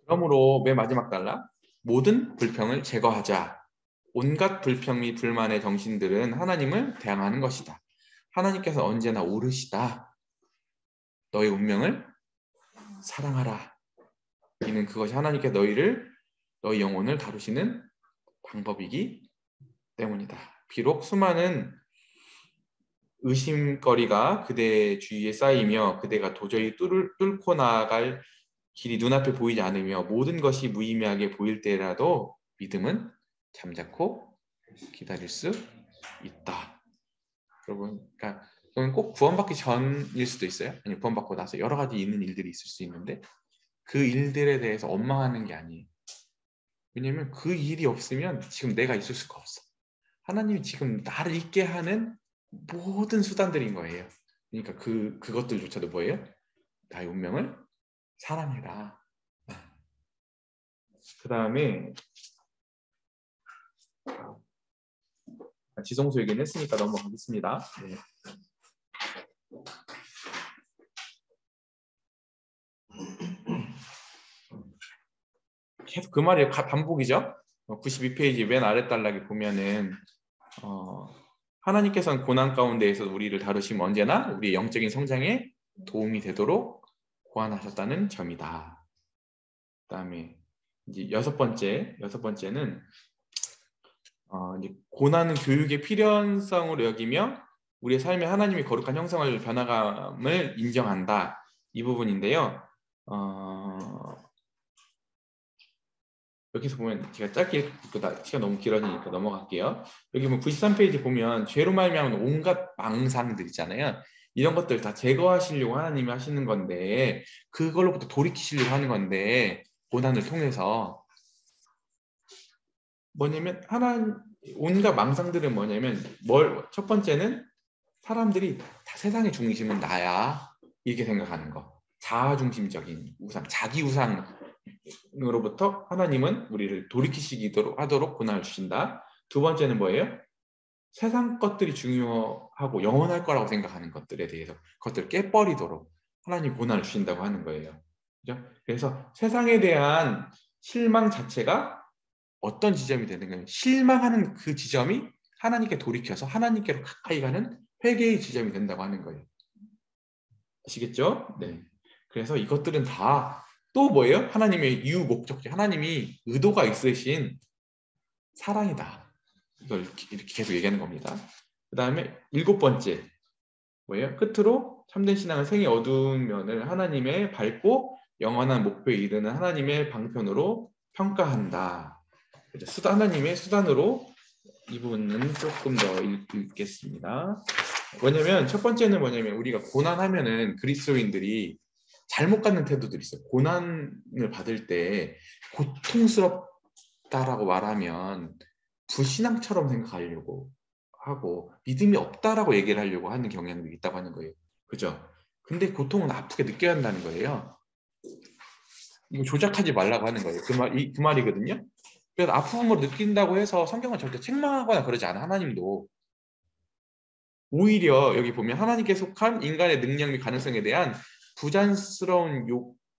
그러므로 맨 마지막 단락, 모든 불평을 제거하자. 온갖 불평 및 불만의 정신들은 하나님을 대항하는 것이다. 하나님께서 언제나 옳으시다. 너의 운명을 사랑하라. 이는 그것이 하나님께 너희 영혼을 다루시는 방법이기 때문이다. 비록 수많은 의심거리가 그대 주위에 쌓이며 그대가 도저히 뚫고 나아갈 길이 눈앞에 보이지 않으며 모든 것이 무의미하게 보일 때라도 믿음은 잠자코 기다릴 수 있다. 여러분, 그러니까 그건 꼭 구원받기 전일 수도 있어요. 아니 구원받고 나서 여러 가지 있는 일들이 있을 수 있는데 그 일들에 대해서 원망하는 게 아니에요. 왜냐하면 그 일이 없으면 지금 내가 있을 수가 없어. 하나님이 지금 나를 있게 하는 모든 수단들인 거예요. 그러니까 그것들조차도 뭐예요? 나의 운명을 사랑해라. 그 다음에 지성소 얘기는 했으니까 넘어가겠습니다. 네. 계속 그 말이 반복이죠. 92페이지 맨 아래 단락에 보면은 하나님께서는 고난 가운데에서 우리를 다루시면 언제나 우리의 영적인 성장에 도움이 되도록 고안하셨다는 점이다. 그다음에 이제 여섯 번째는 이제 고난은 교육의 필연성으로 여기며 우리의 삶에 하나님의 거룩한 형상을 변화감을 인정한다. 이 부분인데요. 여기서 보면 제가 짧게 읽고 시간 너무 길어지니까 넘어갈게요. 여기 보면 93페이지 보면 죄로 말미암은 온갖 망상들 있잖아요. 이런 것들 다 제거하시려고 하나님이 하시는 건데 그걸로부터 돌이키시려고 하는 건데 고난을 통해서 뭐냐면 온갖 망상들은 뭐냐면 첫 번째는 사람들이 다 세상의 중심은 나야 이렇게 생각하는 거. 자아중심적인 우상, 자기 우상으로부터 하나님은 우리를 돌이키시도록 하도록 고난을 주신다. 두 번째는 뭐예요? 세상 것들이 중요하고 영원할 거라고 생각하는 것들에 대해서 그것들을 깨버리도록 하나님 고난을 주신다고 하는 거예요. 그죠? 그래서 세상에 대한 실망 자체가 어떤 지점이 되는 거예요? 실망하는 그 지점이 하나님께 돌이켜서 하나님께로 가까이 가는 회개의 지점이 된다고 하는 거예요. 아시겠죠? 네. 그래서 이것들은 다 또 뭐예요? 하나님의 이유 목적지, 하나님이 의도가 있으신 사랑이다. 이걸 이렇게 계속 얘기하는 겁니다. 그 다음에 7번째 뭐예요? 끝으로 참된 신앙은 생의 어두운 면을 하나님의 밝고 영원한 목표에 이르는 하나님의 방편으로 평가한다. 하나님의 수단으로 이 부분은 조금 더 읽겠습니다. 뭐냐면 첫 번째는 뭐냐면 우리가 고난하면은 그리스도인들이 잘못 갖는 태도들이 있어요. 고난을 받을 때 고통스럽다라고 말하면 불신앙처럼 생각하려고 하고 믿음이 없다라고 얘기를 하려고 하는 경향도 있다고 하는 거예요. 그죠? 근데 고통은 아프게 느껴야 한다는 거예요. 이거 조작하지 말라고 하는 거예요. 그 말이거든요. 그래서 아픔을 느낀다고 해서 성경은 절대 책망하거나 그러지 않아. 하나님도. 오히려 여기 보면 하나님께 속한 인간의 능력 및 가능성에 대한 부자연스러운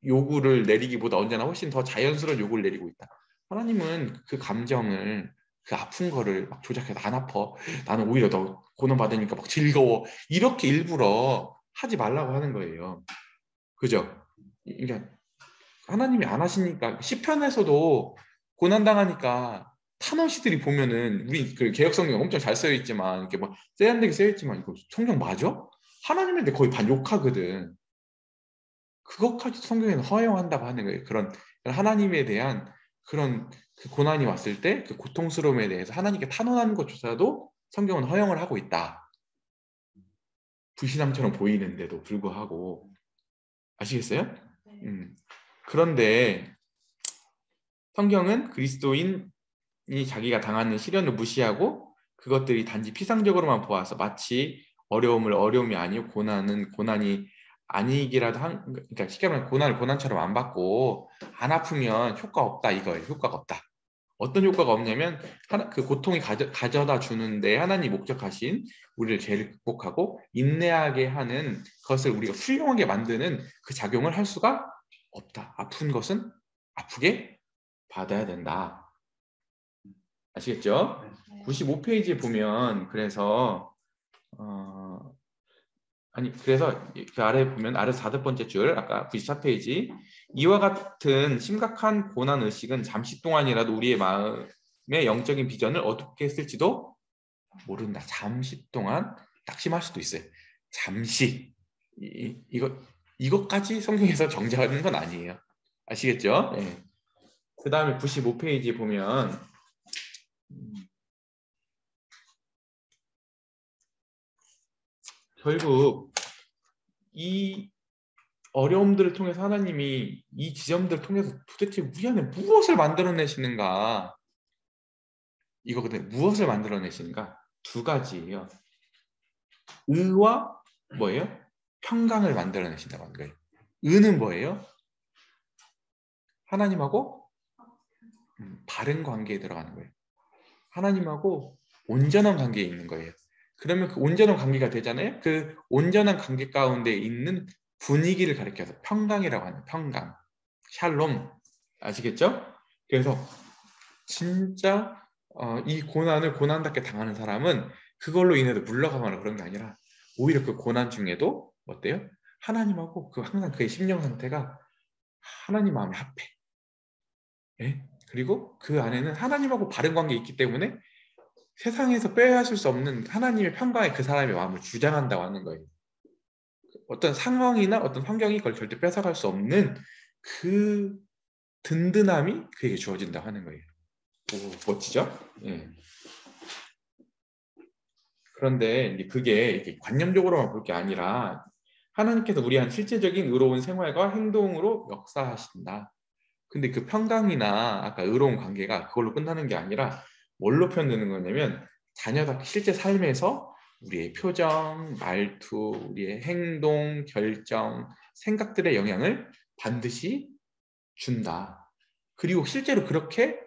요구를 내리기보다 언제나 훨씬 더 자연스러운 요구를 내리고 있다. 하나님은 그 감정을 그 아픈 거를 막 조작해서 안 아파. 나는 오히려 더 고난받으니까 막 즐거워. 이렇게 일부러 하지 말라고 하는 거예요. 그죠? 그러니까 하나님이 안 하시니까 시편에서도 고난당하니까 탄원시들이 보면은 우리 그 개혁성경 엄청 잘 쓰여 있지만 이렇게 막 세련되게 쓰여 있지만 이거 성경 맞아? 하나님한테 거의 반 욕하거든. 그것까지 성경에는 허용한다고 하는 거예요. 그런 하나님에 대한 그런 그 고난이 왔을 때 그 고통스러움에 대해서 하나님께 탄원하는 것조차도 성경은 허용을 하고 있다. 불신앙처럼 보이는데도 불구하고 아시겠어요? 그런데 성경은 그리스도인이 자기가 당하는 시련을 무시하고 그것들이 단지 피상적으로만 보아서 마치 어려움이 아니고 고난이 아니기라도 그러니까 쉽게 말하면 고난을 고난처럼 안 받고 안 아프면 효과 없다 이거예요. 효과가 없다. 어떤 효과가 없냐면 그 고통이 가져다 주는데 하나님이 목적하신 우리를 죄를 극복하고 인내하게 하는 것을 우리가 훌륭하게 만드는 그 작용을 할 수가 없다. 아픈 것은 아프게 받아야 된다. 아시겠죠? 95페이지에 보면 그래서 그 아래 보면 아래 4번째 줄 아까 94페이지 이와 같은 심각한 고난 의식은 잠시 동안이라도 우리의 마음의 영적인 비전을 어둡게 했을지도 모른다. 잠시 동안 낙심할 수도 있어요. 잠시 이것까지 성경에서 정죄하는 건 아니에요. 아시겠죠? 네. 그 다음에 95페이지에 보면 결국 이 어려움들을 통해서 하나님이 이 지점들을 통해서 도대체 우리 안에 무엇을 만들어내시는가? 이거거든요. 무엇을 만들어내시는가? 두 가지예요. 의와 뭐예요? 평강을 만들어내신다고 하는 거예요. 의는 뭐예요? 하나님하고 바른 관계에 들어가는 거예요. 하나님하고 온전한 관계에 있는 거예요. 그러면 그 온전한 관계가 되잖아요. 그 온전한 관계 가운데 있는 분위기를 가리켜서 평강이라고 하는 평강, 샬롬 아시겠죠? 그래서 진짜 이 고난을 고난답게 당하는 사람은 그걸로 인해서 물러가거나 그런 게 아니라 오히려 그 고난 중에도 어때요? 하나님하고 항상 그의 심령 상태가 하나님 마음에 합해. 예? 그리고 그 안에는 하나님하고 바른 관계에 있기 때문에 세상에서 빼앗을 수 없는 하나님의 평강에 그 사람의 마음을 주장한다고 하는 거예요. 어떤 상황이나 어떤 환경이 그걸 절대 뺏어갈 수 없는 그 든든함이 그에게 주어진다고 하는 거예요. 오, 멋지죠? 예. 그런데 이제 그게 이렇게 관념적으로만 볼 게 아니라 하나님께서 우리한 실제적인 의로운 생활과 행동으로 역사하신다. 근데 그 평강이나 아까 의로운 관계가 그걸로 끝나는 게 아니라 뭘로 표현되는 거냐면 자녀답게 실제 삶에서 우리의 표정, 말투, 우리의 행동, 결정, 생각들의 영향을 반드시 준다. 그리고 실제로 그렇게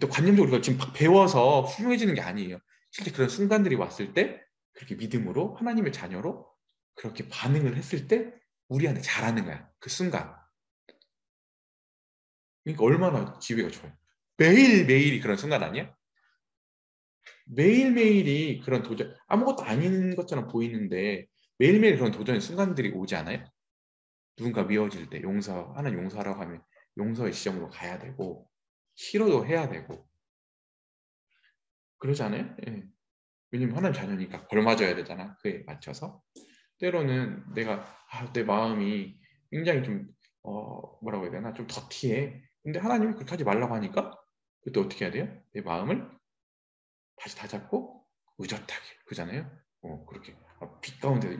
또 관념적으로 그걸 지금 막 배워서 훌륭해지는 게 아니에요. 실제 그런 순간들이 왔을 때 그렇게 믿음으로 하나님의 자녀로 그렇게 반응을 했을 때 우리한테 잘하는 거야. 그 순간. 그러니까 얼마나 기회가 좋아요. 매일매일이 그런 순간 아니야? 매일매일이 그런 도전, 아무것도 아닌 것처럼 보이는데 매일매일 그런 도전의 순간들이 오지 않아요? 누군가 미워질 때 하나님 용서하라고 하면 용서의 지점으로 가야 되고 싫어도 해야 되고 그러지 않아요? 예. 왜냐면 하나님 자녀니까 벌 맞아야 되잖아. 그에 맞춰서. 때로는 내 마음이 굉장히 좀 뭐라고 해야 되나 좀 더티해. 근데 하나님이 그렇게 하지 말라고 하니까 그때 어떻게 해야 돼요? 내 마음을 다시 다잡고 의젓하게 그잖아요. 그렇게 빛 가운데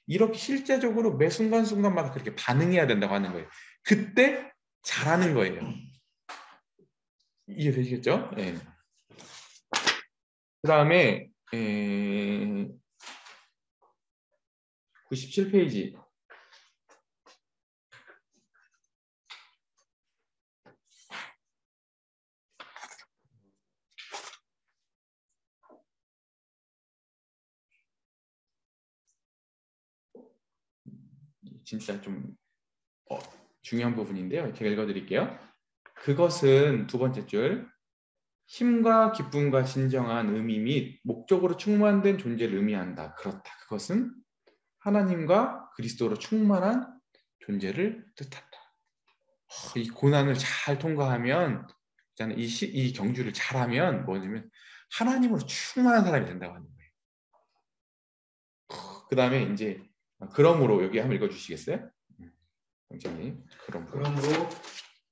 이렇게 실제적으로 매 순간순간마다 그렇게 반응해야 된다고 하는 거예요. 그때 잘하는 거예요. 이해되시겠죠? 예. 그 다음에 97페이지 진짜 좀 중요한 부분인데요. 제가 읽어드릴게요. 그것은 두 번째 줄 힘과 기쁨과 진정한 의미 및 목적으로 충만된 존재를 의미한다. 그렇다. 그것은 하나님과 그리스도로 충만한 존재를 뜻한다. 이 고난을 잘 통과하면 이 경주를 잘하면 뭐냐면 하나님으로 충만한 사람이 된다고 하는 거예요. 그 다음에 이제 그러므로 여기 한번 읽어주시겠어요? 원장님. 그러므로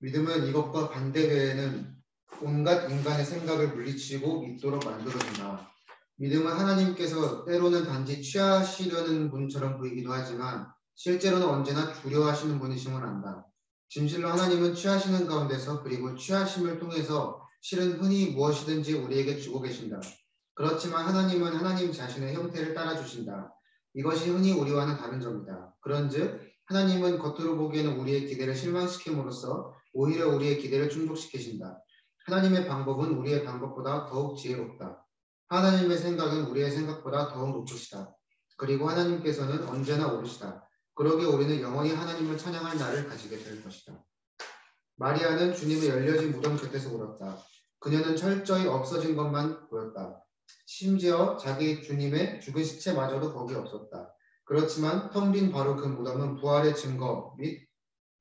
믿음은 이것과 반대되는 온갖 인간의 생각을 물리치고 믿도록 만들어준다. 믿음은 하나님께서 때로는 단지 취하시려는 분처럼 보이기도 하지만 실제로는 언제나 주려 하시는 분이심을 안다. 진실로 하나님은 취하시는 가운데서 그리고 취하심을 통해서 실은 흔히 무엇이든지 우리에게 주고 계신다. 그렇지만 하나님은 하나님 자신의 형태를 따라주신다. 이것이 흔히 우리와는 다른 점이다. 그런즉 하나님은 겉으로 보기에는 우리의 기대를 실망시킴으로써 오히려 우리의 기대를 충족시키신다. 하나님의 방법은 우리의 방법보다 더욱 지혜롭다. 하나님의 생각은 우리의 생각보다 더욱 높으시다. 그리고 하나님께서는 언제나 오르시다. 그러기에 우리는 영원히 하나님을 찬양할 날을 가지게 될 것이다. 마리아는 주님의 열려진 무덤 곁에서 울었다. 그녀는 철저히 없어진 것만 보였다. 심지어 자기 주님의 죽은 시체마저도 거기 없었다. 그렇지만 텅 빈 바로 그 무덤은 부활의 증거 및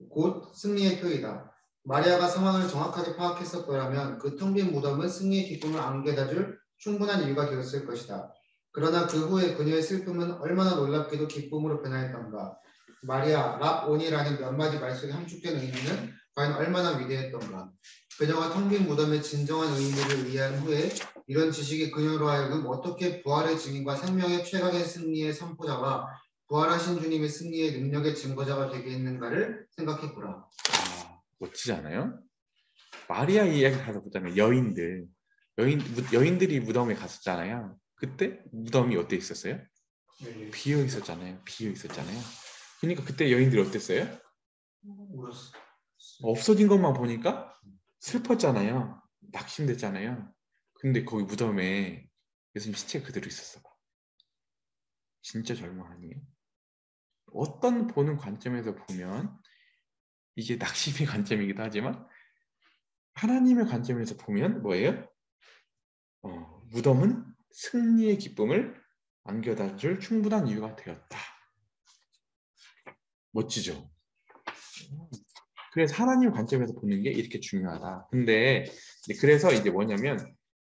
곧 승리의 표이다. 마리아가 상황을 정확하게 파악했었더라면 그 텅 빈 무덤은 승리의 기쁨을 안겨다줄 충분한 이유가 되었을 것이다. 그러나 그 후에 그녀의 슬픔은 얼마나 놀랍게도 기쁨으로 변화했던가. 마리아, 랍온이라는 몇 마디 말 속에 함축된 의미는 과연 얼마나 위대했던가. 그녀가 텅 빈 무덤의 진정한 의미를 이해한 후에 이런 지식이 그녀로 하여금 어떻게 부활의 증인과 생명의 최강의 승리의 선포자와 부활하신 주님의 승리의 능력의 증거자가 되게 했는가를 생각해보라. 멋지지 않아요? 마리아 이야기 가서 보자면 여인들이 무덤에 갔었잖아요. 그때 무덤이 어때 있었어요? 비어 있었잖아요. 그러니까 그때 여인들이 어땠어요? 울었어. 없어진 것만 보니까 슬펐잖아요. 낙심됐잖아요. 근데 거기 무덤에 예수님 시체 그대로 있었어. 진짜 절망 아니에요? 어떤 보는 관점에서 보면 이게 낙심의 관점이기도 하지만 하나님의 관점에서 보면 뭐예요? 무덤은 승리의 기쁨을 안겨다 줄 충분한 이유가 되었다. 멋지죠? 그래서 하나님 관점에서 보는 게 이렇게 중요하다. 근데 그래서 이제 뭐냐면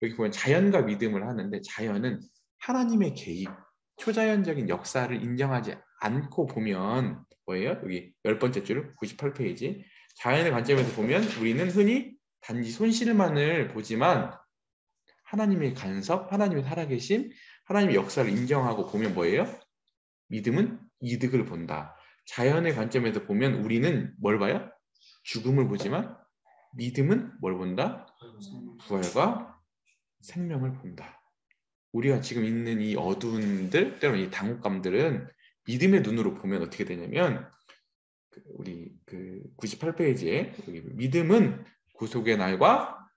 여기 보면 자연과 믿음을 하는데 자연은 하나님의 개입, 초자연적인 역사를 인정하지 않고 보면 뭐예요? 여기 10번째 줄 98페이지 자연의 관점에서 보면 우리는 흔히 단지 손실만을 보지만 하나님의 간섭, 하나님의 살아계심, 하나님의 역사를 인정하고 보면 뭐예요? 믿음은 이득을 본다. 자연의 관점에서 보면 우리는 뭘 봐요? 죽음을 보지만 믿음은 뭘 본다? 부활과 생명을 본다. 우리가 지금 있는 이 어두운들, 때로는 이 당혹감들은 믿음의 눈으로 보면 어떻게 되냐면 우리 98페이지에 믿음은 구속의 날과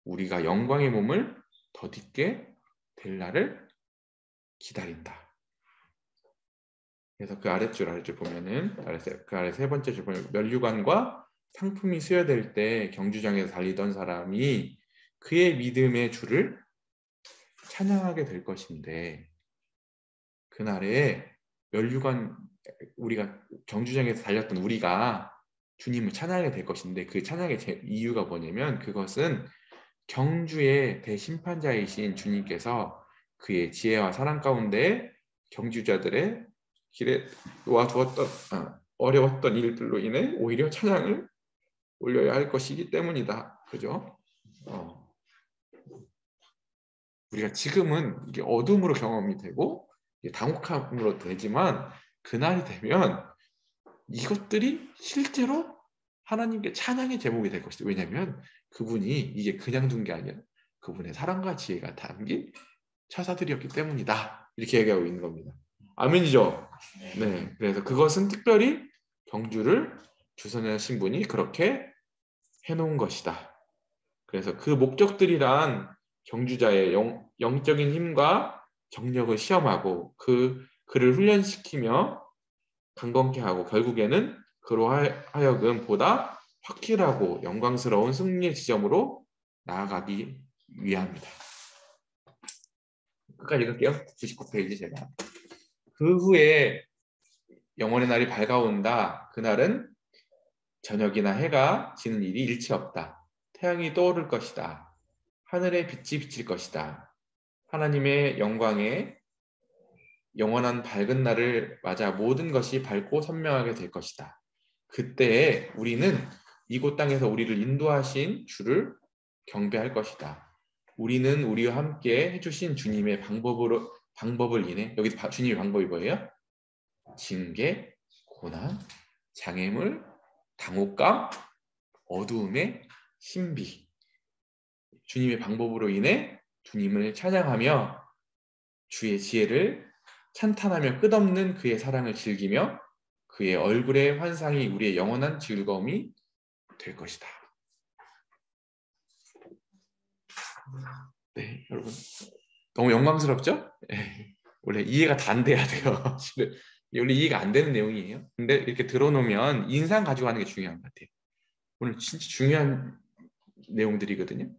우리가 영광의 몸을 덧입게 될 날을 기다린다. 그래서 그 아래줄 보면은 그 아래 세 번째 줄 보면 면류관과 상품이 수여될 때 경주장에서 달리던 사람이 그의 믿음의 주를 찬양하게 될 것인데 그날에 면류관 우리가 경주장에서 달렸던 우리가 주님을 찬양하게 될 것인데 그 찬양의 이유가 뭐냐면 그것은 경주의 대심판자이신 주님께서 그의 지혜와 사랑 가운데 경주자들의 길에 놓아두었던 어려웠던 일들로 인해 오히려 찬양을 올려야 할 것이기 때문이다. 그죠? 우리가 지금은 이게 어둠으로 경험이 되고 당혹함으로 되지만 그날이 되면 이것들이 실제로 하나님께 찬양의 제목이 될 것이다. 왜냐하면 그분이 이게 그냥 둔 게 아니라 그분의 사랑과 지혜가 담긴 처사들이었기 때문이다. 이렇게 얘기하고 있는 겁니다. 아멘이죠? 네. 그래서 그것은 특별히 경주를 주선하신 분이 그렇게 해놓은 것이다. 그래서 그 목적들이란 경주자의 영적인 힘과 정력을 시험하고 그를 훈련시키며 강건케 하고 결국에는 그로 하여금 보다 확실하고 영광스러운 승리의 지점으로 나아가기 위함이다. 끝까지 읽을게요. 99페이지 제가. 그 후에 영원의 날이 밝아온다. 그날은 저녁이나 해가 지는 일이 일치 없다. 태양이 떠오를 것이다. 하늘에 빛이 비칠 것이다. 하나님의 영광에 영원한 밝은 날을 맞아 모든 것이 밝고 선명하게 될 것이다. 그때에 우리는 이곳 땅에서 우리를 인도하신 주를 경배할 것이다. 우리는 우리와 함께 해주신 주님의 방법을 인해 여기 주님의 방법이 뭐예요? 징계, 고난, 장애물, 당혹감, 어두움의 신비. 주님의 방법으로 인해 주님을 찬양하며 주의 지혜를 찬탄하며 끝없는 그의 사랑을 즐기며 그의 얼굴의 환상이 우리의 영원한 즐거움이 될 것이다. 네, 여러분 너무 영광스럽죠? 원래 이해가 다 안 돼야 돼요. 원래 이해가 안 되는 내용이에요. 근데 이렇게 들어놓으면 인상 가지고 하는 게 중요한 것 같아요. 오늘 진짜 중요한 내용들이거든요.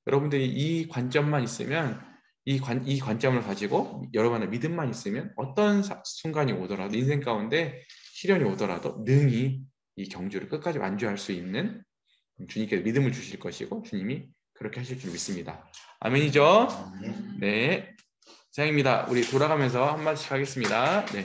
여러분들이 이 관점만 있으면 이 관점을 가지고 여러분의 믿음만 있으면 어떤 순간이 오더라도 인생 가운데 시련이 오더라도 능히 이 경주를 끝까지 완주할 수 있는 주님께서 믿음을 주실 것이고 주님이 그렇게 하실 줄 믿습니다. 아멘이죠? 네. 이상입니다. 우리 돌아가면서 한 마디씩 하겠습니다. 네.